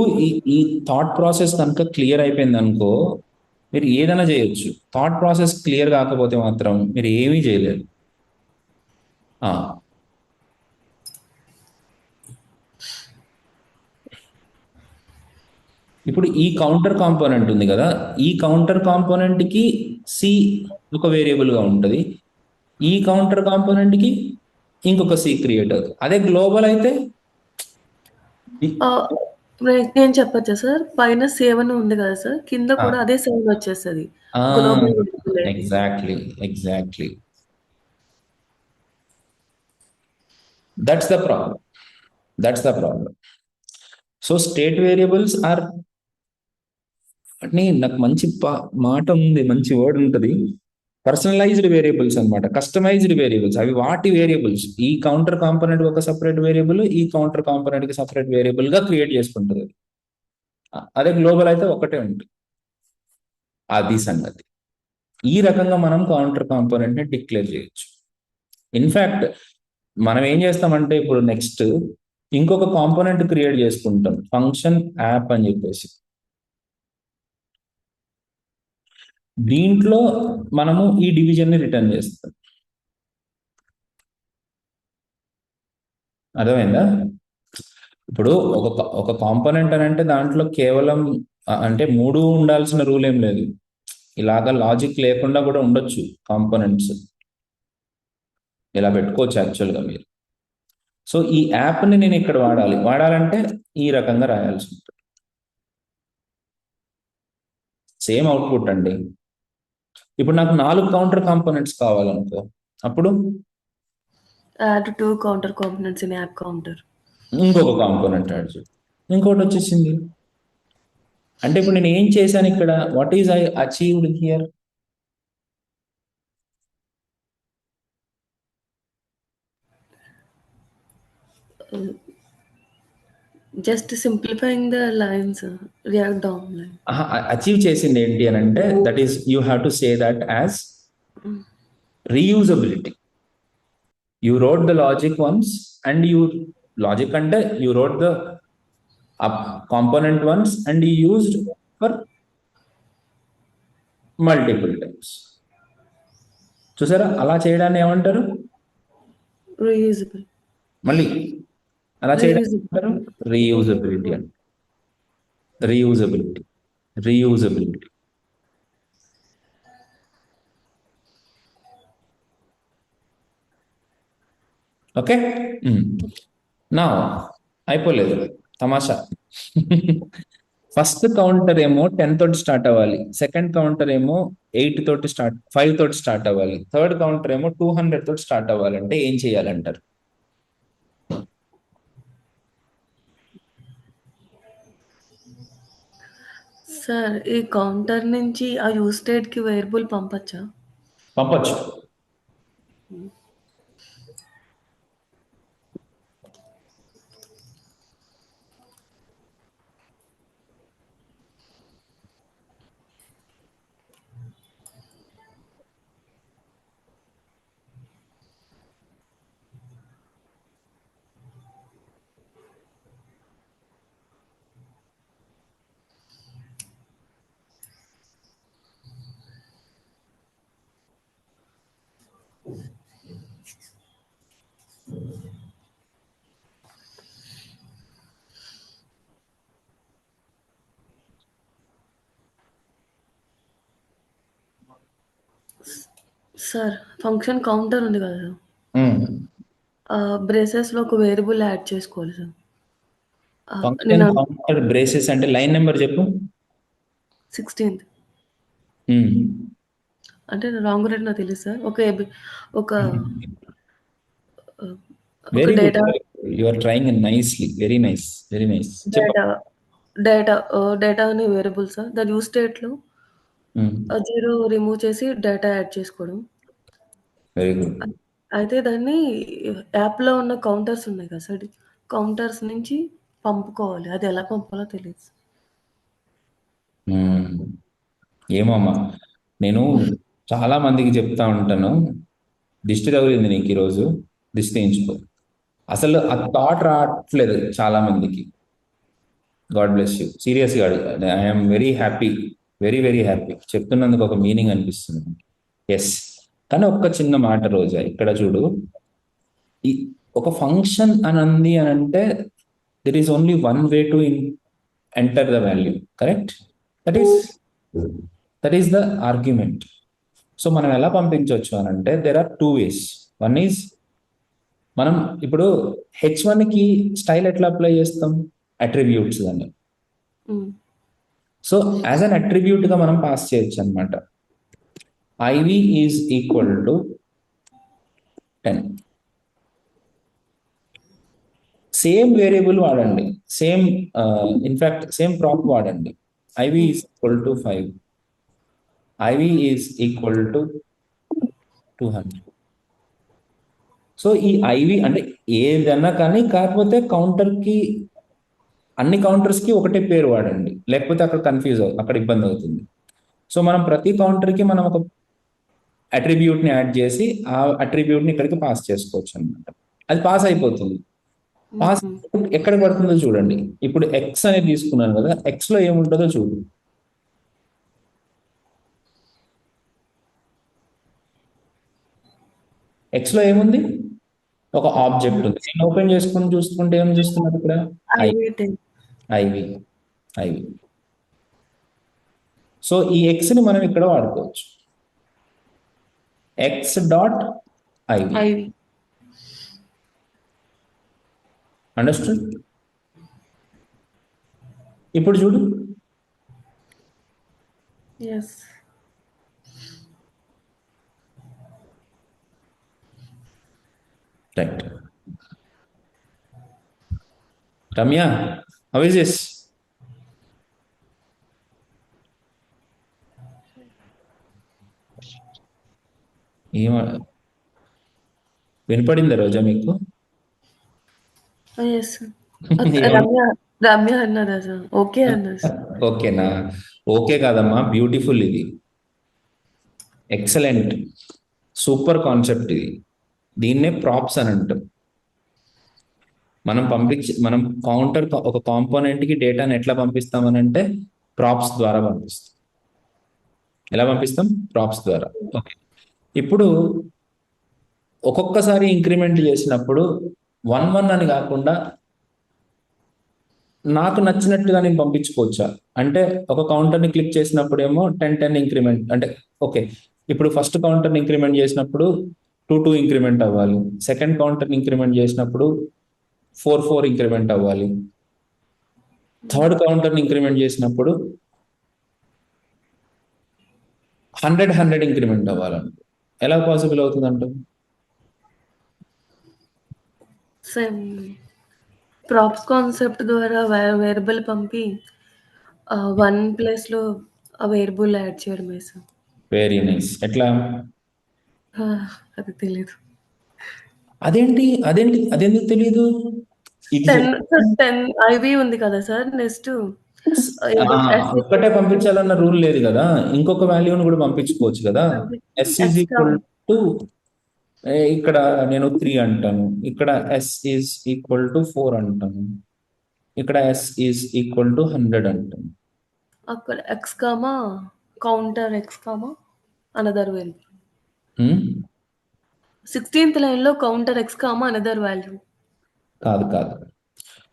ఈ థాట్ ప్రాసెస్ కనుక క్లియర్ అయిపోయింది అనుకో, మీరు ఏదైనా చేయొచ్చు. థాట్ ప్రాసెస్ క్లియర్ కాకపోతే మాత్రం మీరు ఏమీ చేయలేరు. ఇప్పుడు ఈ కౌంటర్ కాంపోనెంట్ ఉంది కదా, ఈ కౌంటర్ కాంపోనెంట్ కి సి ఒక వేరియబుల్ గా ఉంటుంది, ఈ కౌంటర్ కాంపోనెంట్ కి ఇంకొక సి క్రియేట్ అవుతుంది. అదే గ్లోబల్ అయితే నేను చెప్పచ్చా సార్? పైన 7 ఉంది కదా సార్, కింద కూడా అదే 7 వచ్చేస్తుంది. Exactly, exactly. That's the problem, that's the problem. So state variables are అని నాకు మంచి మాట ఉంది, మంచి వర్డ్ ఉంటుంది, పర్సనలైజ్డ్ వేరియబుల్స్ అనమాట, కస్టమైజ్డ్ వేరియబుల్స్. అవి వాటి వేరియబుల్స్. ఈ కౌంటర్ కాంపోనెంట్ ఒక సపరేట్ వేరియబుల్, ఈ కౌంటర్ కాంపోనెంట్ కి సపరేట్ వేరియబుల్ గా క్రియేట్ చేసుకుంటుంది. అదే గ్లోబల్ అయితే ఒకటే ఉంటుంది. అది సంగతి. ఈ రకంగా మనం కౌంటర్ కాంపోనెంట్ ని డిక్లేర్ చేయొచ్చు. ఇన్ఫాక్ట్ మనం ఏం చేస్తామంటే ఇప్పుడు నెక్స్ట్ ఇంకొక కాంపోనెంట్ క్రియేట్ చేసుకుంటాం, ఫంక్షన్ యాప్ అని చెప్పేసి. దీంట్లో మనము ఈ డివిజన్ ని రిటర్న్ చేస్తాం. అర్థమైందా? ఇప్పుడు ఒక కాంపోనెంట్ అని అంటే దాంట్లో కేవలం అంటే 3 ఉండాల్సిన రూల్ ఏం లేదు. ఇలాగా లాజిక్ లేకుండా కూడా ఉండొచ్చు కాంపోనెంట్స్, ఇలా పెట్టుకోవచ్చు యాక్చువల్గా మీరు. సో ఈ యాప్ని నేను ఇక్కడ వాడాలంటే ఈ రకంగా రాయాల్సి ఉంటుంది. సేమ్ అవుట్పుట్ అండి. ఇప్పుడు నాకు 4 కౌంటర్ కాంపోనెంట్స్ కావాలనుకో, అప్పుడు add 2 counter components in app counter. ఇంకొక కాంపోనెంట్ యాడ్ చేయాలి, ఇంకోటి వచ్చేసింది. అంటే ఇప్పుడు నేను ఏం చేశాను ఇక్కడ? What is I achieved here? Just simplifying the lines, React DOM line. Achieve చేసింది ఏంటి అని అంటే, that is you have to say that as reusability. You wrote the logic once and logic అంటే you wrote the component once and you used for multiple times. చూసారా? అలా చేయడాన్ని ఏమంటారు? Reusable. మళ్ళీ అలా చేయడానికి ఏమంటారు? రీయూజబిలిటీ అంటే. Reusability, reusability. ఓకే. నా అయిపోలేదు తమాషా. ఫస్ట్ కౌంటర్ ఏమో 10 తోటి స్టార్ట్ అవ్వాలి, సెకండ్ కౌంటర్ ఏమో 5 తోటి స్టార్ట్ అవ్వాలి, థర్డ్ కౌంటర్ ఏమో 200 తోటి స్టార్ట్ అవ్వాలంటే ఏం చేయాలంటారు? సార్ ఈ కౌంటర్ నుంచి ఆ యూజ్ స్టేట్కి వేరియబుల్ పంపచ్చా? పంపొచ్చు. సార్ ఫంక్షన్ కౌంటర్ ఉంది కదా సార్, బ్రేసెస్లో ఒక వేరియబుల్ యాడ్ చేసుకోవాలి సార్. ఫంక్షన్ నేను కౌంటర్ బ్రేసెస్ అంటే లైన్ నెంబర్ చెప్పు. 16th అంటే రాంగ్ రేట్ నాకు తెలియదు సార్. ఒక very good, data you are trying nicely, very nice, very nice. Data అనే వేరియబుల్ సార్. దాని యూజ్ స్టేట్లో 0 రిమూవ్ చేసి డేటా యాడ్ చేసుకోవడం. Very good. అయితే దాన్ని యాప్లో ఉన్న కౌంటర్స్ ఉన్నాయి కదా సార్, కౌంటర్స్ నుంచి పంపుకోవాలి. అది ఎలా పంపాలో తెలియదు. ఏమమ్మా, నేను చాలా మందికి చెప్తా ఉంటాను, దిష్టి తగిలింది నీకు ఈరోజు, దిష్టి తీయించుకో. అసలు ఆ థాట్ రావట్లేదు చాలా మందికి. గాడ్ బ్లెస్ యూ, సీరియస్గా I'm very happy, very very happy. చెప్తున్నందుకు ఒక మీనింగ్ అనిపిస్తుంది. ఎస్, కానీ ఒక్క చిన్న మాట రోజా, ఇక్కడ చూడు, ఈ ఒక ఫంక్షన్ అని అంది అని అంటే there is only one way to enter the value, correct? That is the argument. So మనం ఎలా పంపించవచ్చు అని అంటే there are 2 ways. One is, మనం ఇప్పుడు H1కి స్టైల్ ఎట్లా అప్లై చేస్తాం? అట్రిబ్యూట్స్ అని. సో యాజ్ అన్ అట్రిబ్యూట్ గా మనం పాస్ చేయొచ్చు అనమాట. IV is equal to 10. Same variable వాడండి, సేమ్ ఇన్ఫాక్ట్ సేమ్ ప్రాప్ వాడండి. IV is equal to 5, IV is equal to 200. So ఈ IV అంటే ఏదన్నా కానీ, కాకపోతే కౌంటర్కి, అన్ని కౌంటర్స్కి ఒకటే పేరు వాడండి, లేకపోతే అక్కడ అక్కడ ఇబ్బంది అవుతుంది. సో మనం ప్రతి కౌంటర్కి మనం ఒక అట్రిబ్యూట్ని యాడ్ చేసి ఆ అట్రిబ్యూట్ని ఇక్కడికి పాస్ చేసుకోవచ్చు అనమాట. అది పాస్ అయిపోతుంది. పాస్ ఎక్కడ పడుతుందో చూడండి. ఇప్పుడు X అనేది తీసుకున్నాను కదా, Xలో ఏముంటుందో చూడు. Xలో ఏముంది? ఒక ఆబ్జెక్ట్ ఉంది. నేను ఓపెన్ చేసుకుని చూసుకుంటే ఏం చూస్తున్నారు ఇక్కడ? IV. సో ఈ Xని మనం ఇక్కడ వాడుకోవచ్చు. X.IV. అండర్స్టూడ్? ఇప్పుడు చూడు, right. Ramya, how is this? వినపడిందా రోజా మీకు? రమ్య అన్నదా సార్? ఓకే అన్నది. ఓకేనా? ఓకే కాదమ్మా, బ్యూటిఫుల్, ఇది ఎక్సలెంట్, సూపర్ కాన్సెప్ట్ ఇది. దీన్నే ప్రాప్స్ అని అంటాం. మనం కౌంటర్ ఒక కాంపోనెంట్కి డేటాను ఎట్లా పంపిస్తామని అంటే ప్రాప్స్ ద్వారా పంపిస్తాం. ఎలా పంపిస్తాం? ప్రాప్స్ ద్వారా. ఓకే, ఇప్పుడు ఒక్కొక్కసారి ఇంక్రిమెంట్ చేసినప్పుడు 1 అని కాకుండా నాకు నచ్చినట్టుగా నేను పంపించుకోవచ్చా అంటే, ఒక కౌంటర్ని క్లిక్ చేసినప్పుడు ఏమో 10 ఇంక్రిమెంట్ అంటే, ఓకే ఇప్పుడు ఫస్ట్ కౌంటర్ని ఇంక్రిమెంట్ చేసినప్పుడు 2 ఇంక్రిమెంట్ అవ్వాలి. సెకండ్ కౌంటర్ ఇంక్రిమెంట్ చేసినప్పుడు 4 ఇంక్రిమెంట్ అవ్వాలి. థర్డ్ కౌంటర్ ఇంక్రిమెంట్ చేసినప్పుడు 100 ఇంక్రిమెంట్ అవ్వాలంట. ఎలా పాసిబుల్ అవుతుందంట? సేమ్ ప్రాప్స్ కాన్సెప్ట్ ద్వారా వేరియబుల్ పంపి 1 ప్లేస్‌లో ఆ వేరియబుల్ యాడ్ చేయడమే సార్. Very nice. ఎట్లా? అది తెలీదు. అదేంటి అదెందుకు తెలీదు? ఇది 10 ఐవి ఉంది కదా సార్. నెక్స్ట్ ఒక్కటే పంపించాలన్న రూల్ లేదు కదా, ఇంకొక వాల్యూని కూడా పంపించుకోవచ్చు కదా. ఎస్ ఈజ్ ఈక్వల్ టు ఇక్కడ నేను 3 అంటాను, ఇక్కడ ఎస్ ఈజ్ ఈక్వల్ టు 4 అంటాను, ఇక్కడ ఎస్ ఈజ్ ఈక్వల్ టు 100 అంటాను. అక్కడ X comma counter X comma another value. 16th లైన్‌లో counter X comma another value. కాదు.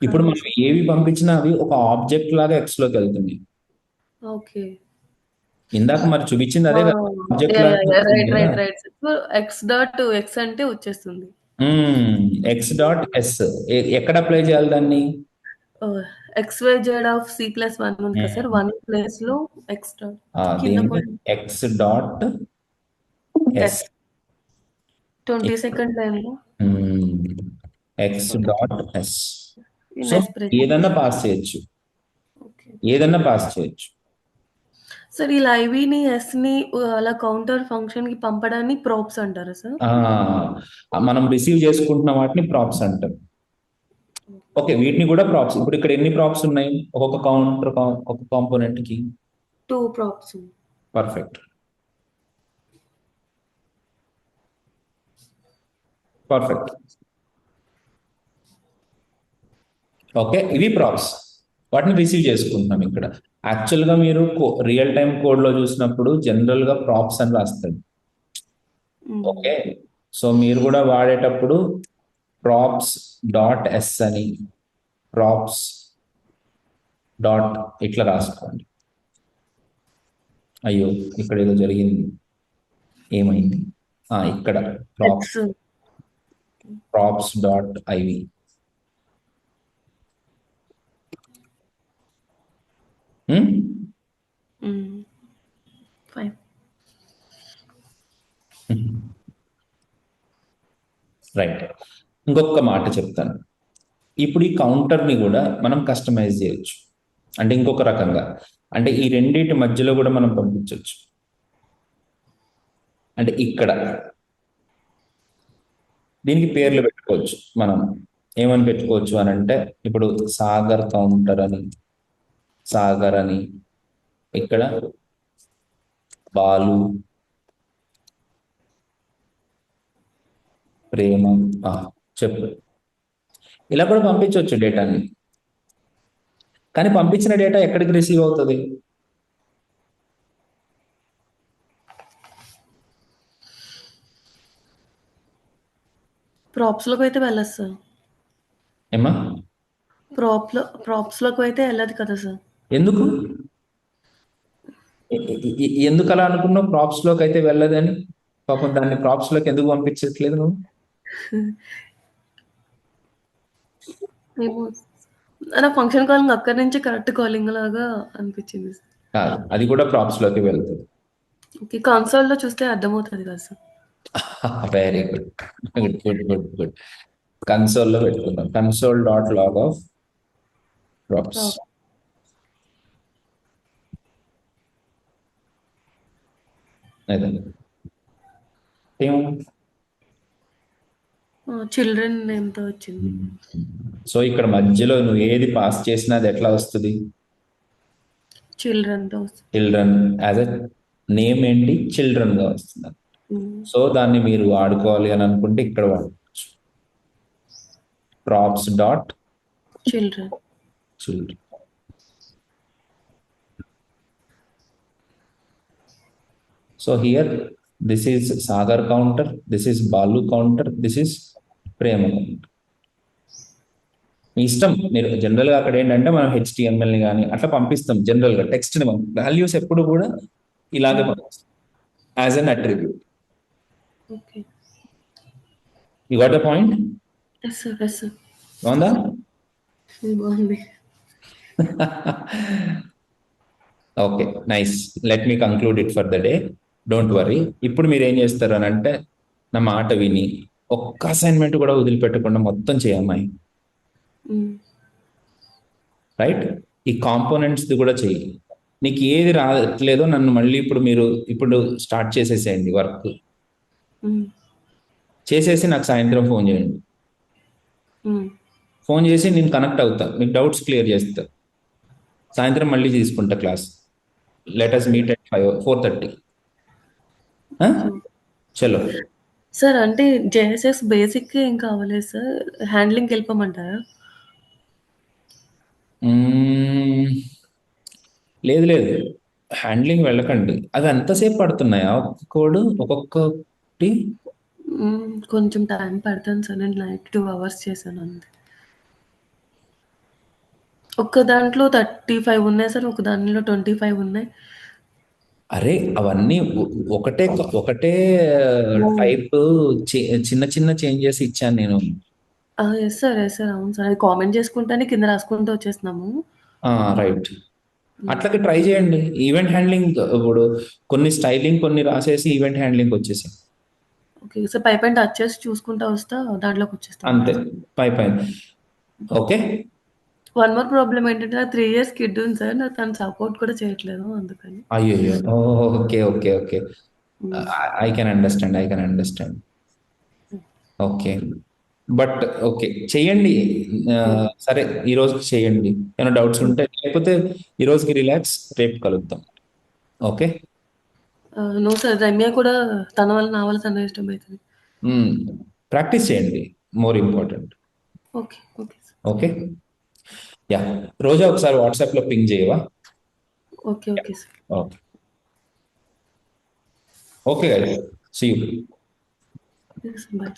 ఇప్పుడు మనం ఏవి పంపించినా అవి ఒక ఆబ్జెక్ట్ లాగా ఎక్స్ లోకి వెళ్తుంది. ఓకే. ఇందాక మరి చూపించింది అదే కదా, ఆబ్జెక్ట్ లాగా. Right. So X dot X అంటే వచ్చేస్తుంది. ఎక్స్ డాట్ ఎస్ ఎక్కడ అప్లై చేయాలి దాన్ని? XYZ ఆఫ్ C+1 ఉంది కదా సార్. 1 ప్లేస్ లో X dot X dot yes 22nd లైన్లో ఎక్స్ డాట్ ఎస్. సో ఏదన్నా పాస్ చేయొచ్చు. సార్ ఈ ఐవిని ఎస్ ని అలా కౌంటర్ ఫంక్షన్ కి పంపడాన్ని ప్రాప్స్ అంటారా సార్? మనం రిసీవ్ చేసుకుంటున్న వాటిని ప్రాప్స్ అంటాం. ఓకే, వీటిని కూడా ప్రాప్స్. ఇప్పుడు ఇక్కడ ఎన్ని ప్రాప్స్ ఉన్నాయి ఒక్కొక్క కౌంటర్ ఒక కాంపోనెంట్ కి? 2 ప్రాప్స్. పర్ఫెక్ట్. ఓకే, ఇవి ప్రాప్స్, వాటిని రిసీవ్ చేసుకుంటున్నాం. ఇక్కడ యాక్చువల్ గా మీరు రియల్ టైం కోడ్ లో చూసినప్పుడు జనరల్ గా ప్రాప్స్ అని రాస్తాడు. ఓకే, సో మీరు కూడా వాడేటప్పుడు ప్రాప్స్ డాట్ ఎస్ అని, ప్రాప్స్ డాట్ ఇట్లా రాసుకోండి. అయ్యో ఇక్కడ ఏదో జరిగింది, ఏమైంది? ఇక్కడ ప్రాప్స్ డాట్ ఐవి. రైట్. ఇంకొక మాట చెప్తాను. ఇప్పుడు ఈ కౌంటర్ని కూడా మనం కస్టమైజ్ చేయొచ్చు. అంటే ఇంకొక రకంగా, అంటే ఈ రెండింటి మధ్యలో కూడా మనం పంపించవచ్చు. అంటే ఇక్కడ దీనికి పేర్లు పెట్టుకోవచ్చు. మనం ఏమని పెట్టుకోవచ్చు అని అంటే, ఇప్పుడు సాగర్ కౌంటర్ అని, సాగర్ అని, ఇక్కడ బాలు, ప్రేమ, చెప్పు, ఇలా కూడా పంపించవచ్చు డేటాని. కానీ పంపించిన డేటా ఎక్కడికి రిసీవ్ అవుతుంది? ప్రాప్స్ లోకి అయితే వెళ్ళదు సార్. ఏమా? ప్రాప్స్ లోకి అయితే వెళ్ళదు కదా సార్. ఎందుకు అలా అనుకున్నావు? ప్రాప్స్ లోకి అయితే వెళ్ళదని. పాపం దాన్ని ప్రాప్స్ లోకి ఎందుకు పంపించట్లేదు నువ్వు? నా ఫంక్షన్ కాలింగ్ అక్కడి నుంచి కరెక్ట్ కాలింగ్ లాగా అనిపించింది. అది కూడా ప్రాప్స్ లోకి వెళ్తుంది. ఓకే, కన్సోల్ లో చూస్తే అర్థమవుతుంది కదా సార్. Very good. కన్సోల్ లో పెట్టుకుందాం. Console dot log of props. Children name తో వచ్చింది. సో ఇక్కడ మధ్యలో నువ్వు ఏది పాస్ చేసినా అది ఎట్లా వస్తుంది? చిల్డ్రన్ యాజ్ ఎ నేమ్ ఏంటి? చిల్డ్రన్ గా వస్తుంది. సో దాన్ని మీరు వాడుకోవాలి అని అనుకుంటే ఇక్కడ వాడుకోవచ్చు. Props dot children. So here this is Sagar counter, this is Balu counter, this is Prema counter. మీ ఇష్టం. మీరు జనరల్ గా అక్కడ ఏంటంటే మనం HTML ని కానీ అట్లా పంపిస్తాం. జనరల్ గా టెక్స్ట్ ని వాల్యూస్ ఎప్పుడు కూడా ఇలాగే పంపిస్తాం as an attribute. You got the point? Yes sir, yes sir. బాగుందా? బాగుంది. Okay, nice. Let me conclude it for the day. Don't worry. ఇప్పుడు మీరు ఏం చేస్తారు అని అంటే, నా మాట విని ఒక్క అసైన్మెంట్ కూడా వదిలిపెట్టకుండా మొత్తం చేయమ్మాయి, రైట్? ఈ కాంపోనెంట్స్ది కూడా చెయ్యి. నీకు ఏది రావట్లేదో నన్ను మళ్ళీ ఇప్పుడు స్టార్ట్ చేసేసేయండి వర్క్. చేసేసి నాకు సాయంత్రం ఫోన్ చేయండి. ఫోన్ చేసి నేను కనెక్ట్ అవుతా, మీకు డౌట్స్ క్లియర్ చేస్తా. సాయంత్రం మళ్ళీ తీసుకుంటా class. Let us meet at 4:30. చలో. సార్ అంటే జేఎస్ఎస్ బేసిక్ ఏం కావాలి సార్? హ్యాండ్లింగ్కి వెళ్ళిపోమంటారా? లేదు లేదు, హ్యాండ్లింగ్ వెళ్ళకండి. అవి ఎంతసేపు పడుతున్నాయా ఒక్కొక్క కోడ్, ఒక్కొక్కటి? కొంచెం టైం పడుతుంది సార్. నేను నైట్ 2 hours చేశాను అంతే. ఒక్క దాంట్లో 35 ఉన్నాయి సార్, ఒక దాంట్లో 25 ఉన్నాయి. అరే అవన్నీ ఒకటే టైప్, చిన్న చిన్న చేంజెస్ ఇచ్చాను నేను. Yes sir, yes sir. అవును సార్, అది కామెంట్ చేసుకుంటానే కింద రాసుకుంటూ వచ్చేస్తున్నాము. రైట్, అట్లకి ట్రై చేయండి. ఈవెంట్ హ్యాండ్లింగ్ ఇప్పుడు కొన్ని స్టైలింగ్ కొన్ని రాసేసి ఈవెంట్ హ్యాండ్లింగ్ వచ్చేసి ఓకే సార్, పై పైన టచ్ చేసి చూసుకుంటా వస్తా దాంట్లోకి వచ్చేస్తాను. అంతే, పైన. ఓకే. వన్ మోర్ ప్రాబ్లం ఏంటంటే, నా 3 years కిడ్ ఉంది సార్, నాకు తను సపోర్ట్ కూడా చేయట్లేదు అందుకని. అయ్యో, okay okay okay, I can understand. Okay, but okay చెయ్యండి. సరే, ఈ రోజుకి చేయండి. ఏమైనా డౌట్స్ ఉంటే, లేకపోతే ఈ రోజుకి రిలాక్స్, రేపు కలుద్దాం. ఓకే. నో సార్, రమ్య కూడా తన వల్ల నా వల్ల తన ఇష్టం అవుతుంది. ప్రాక్టీస్ చేయండి, more important. Okay okay sir. Okay, yeah. Roja ఒకసారి వాట్సాప్లో పింగ్ చేయవా? Okay okay sir. Okay okay guys, see you. Bye.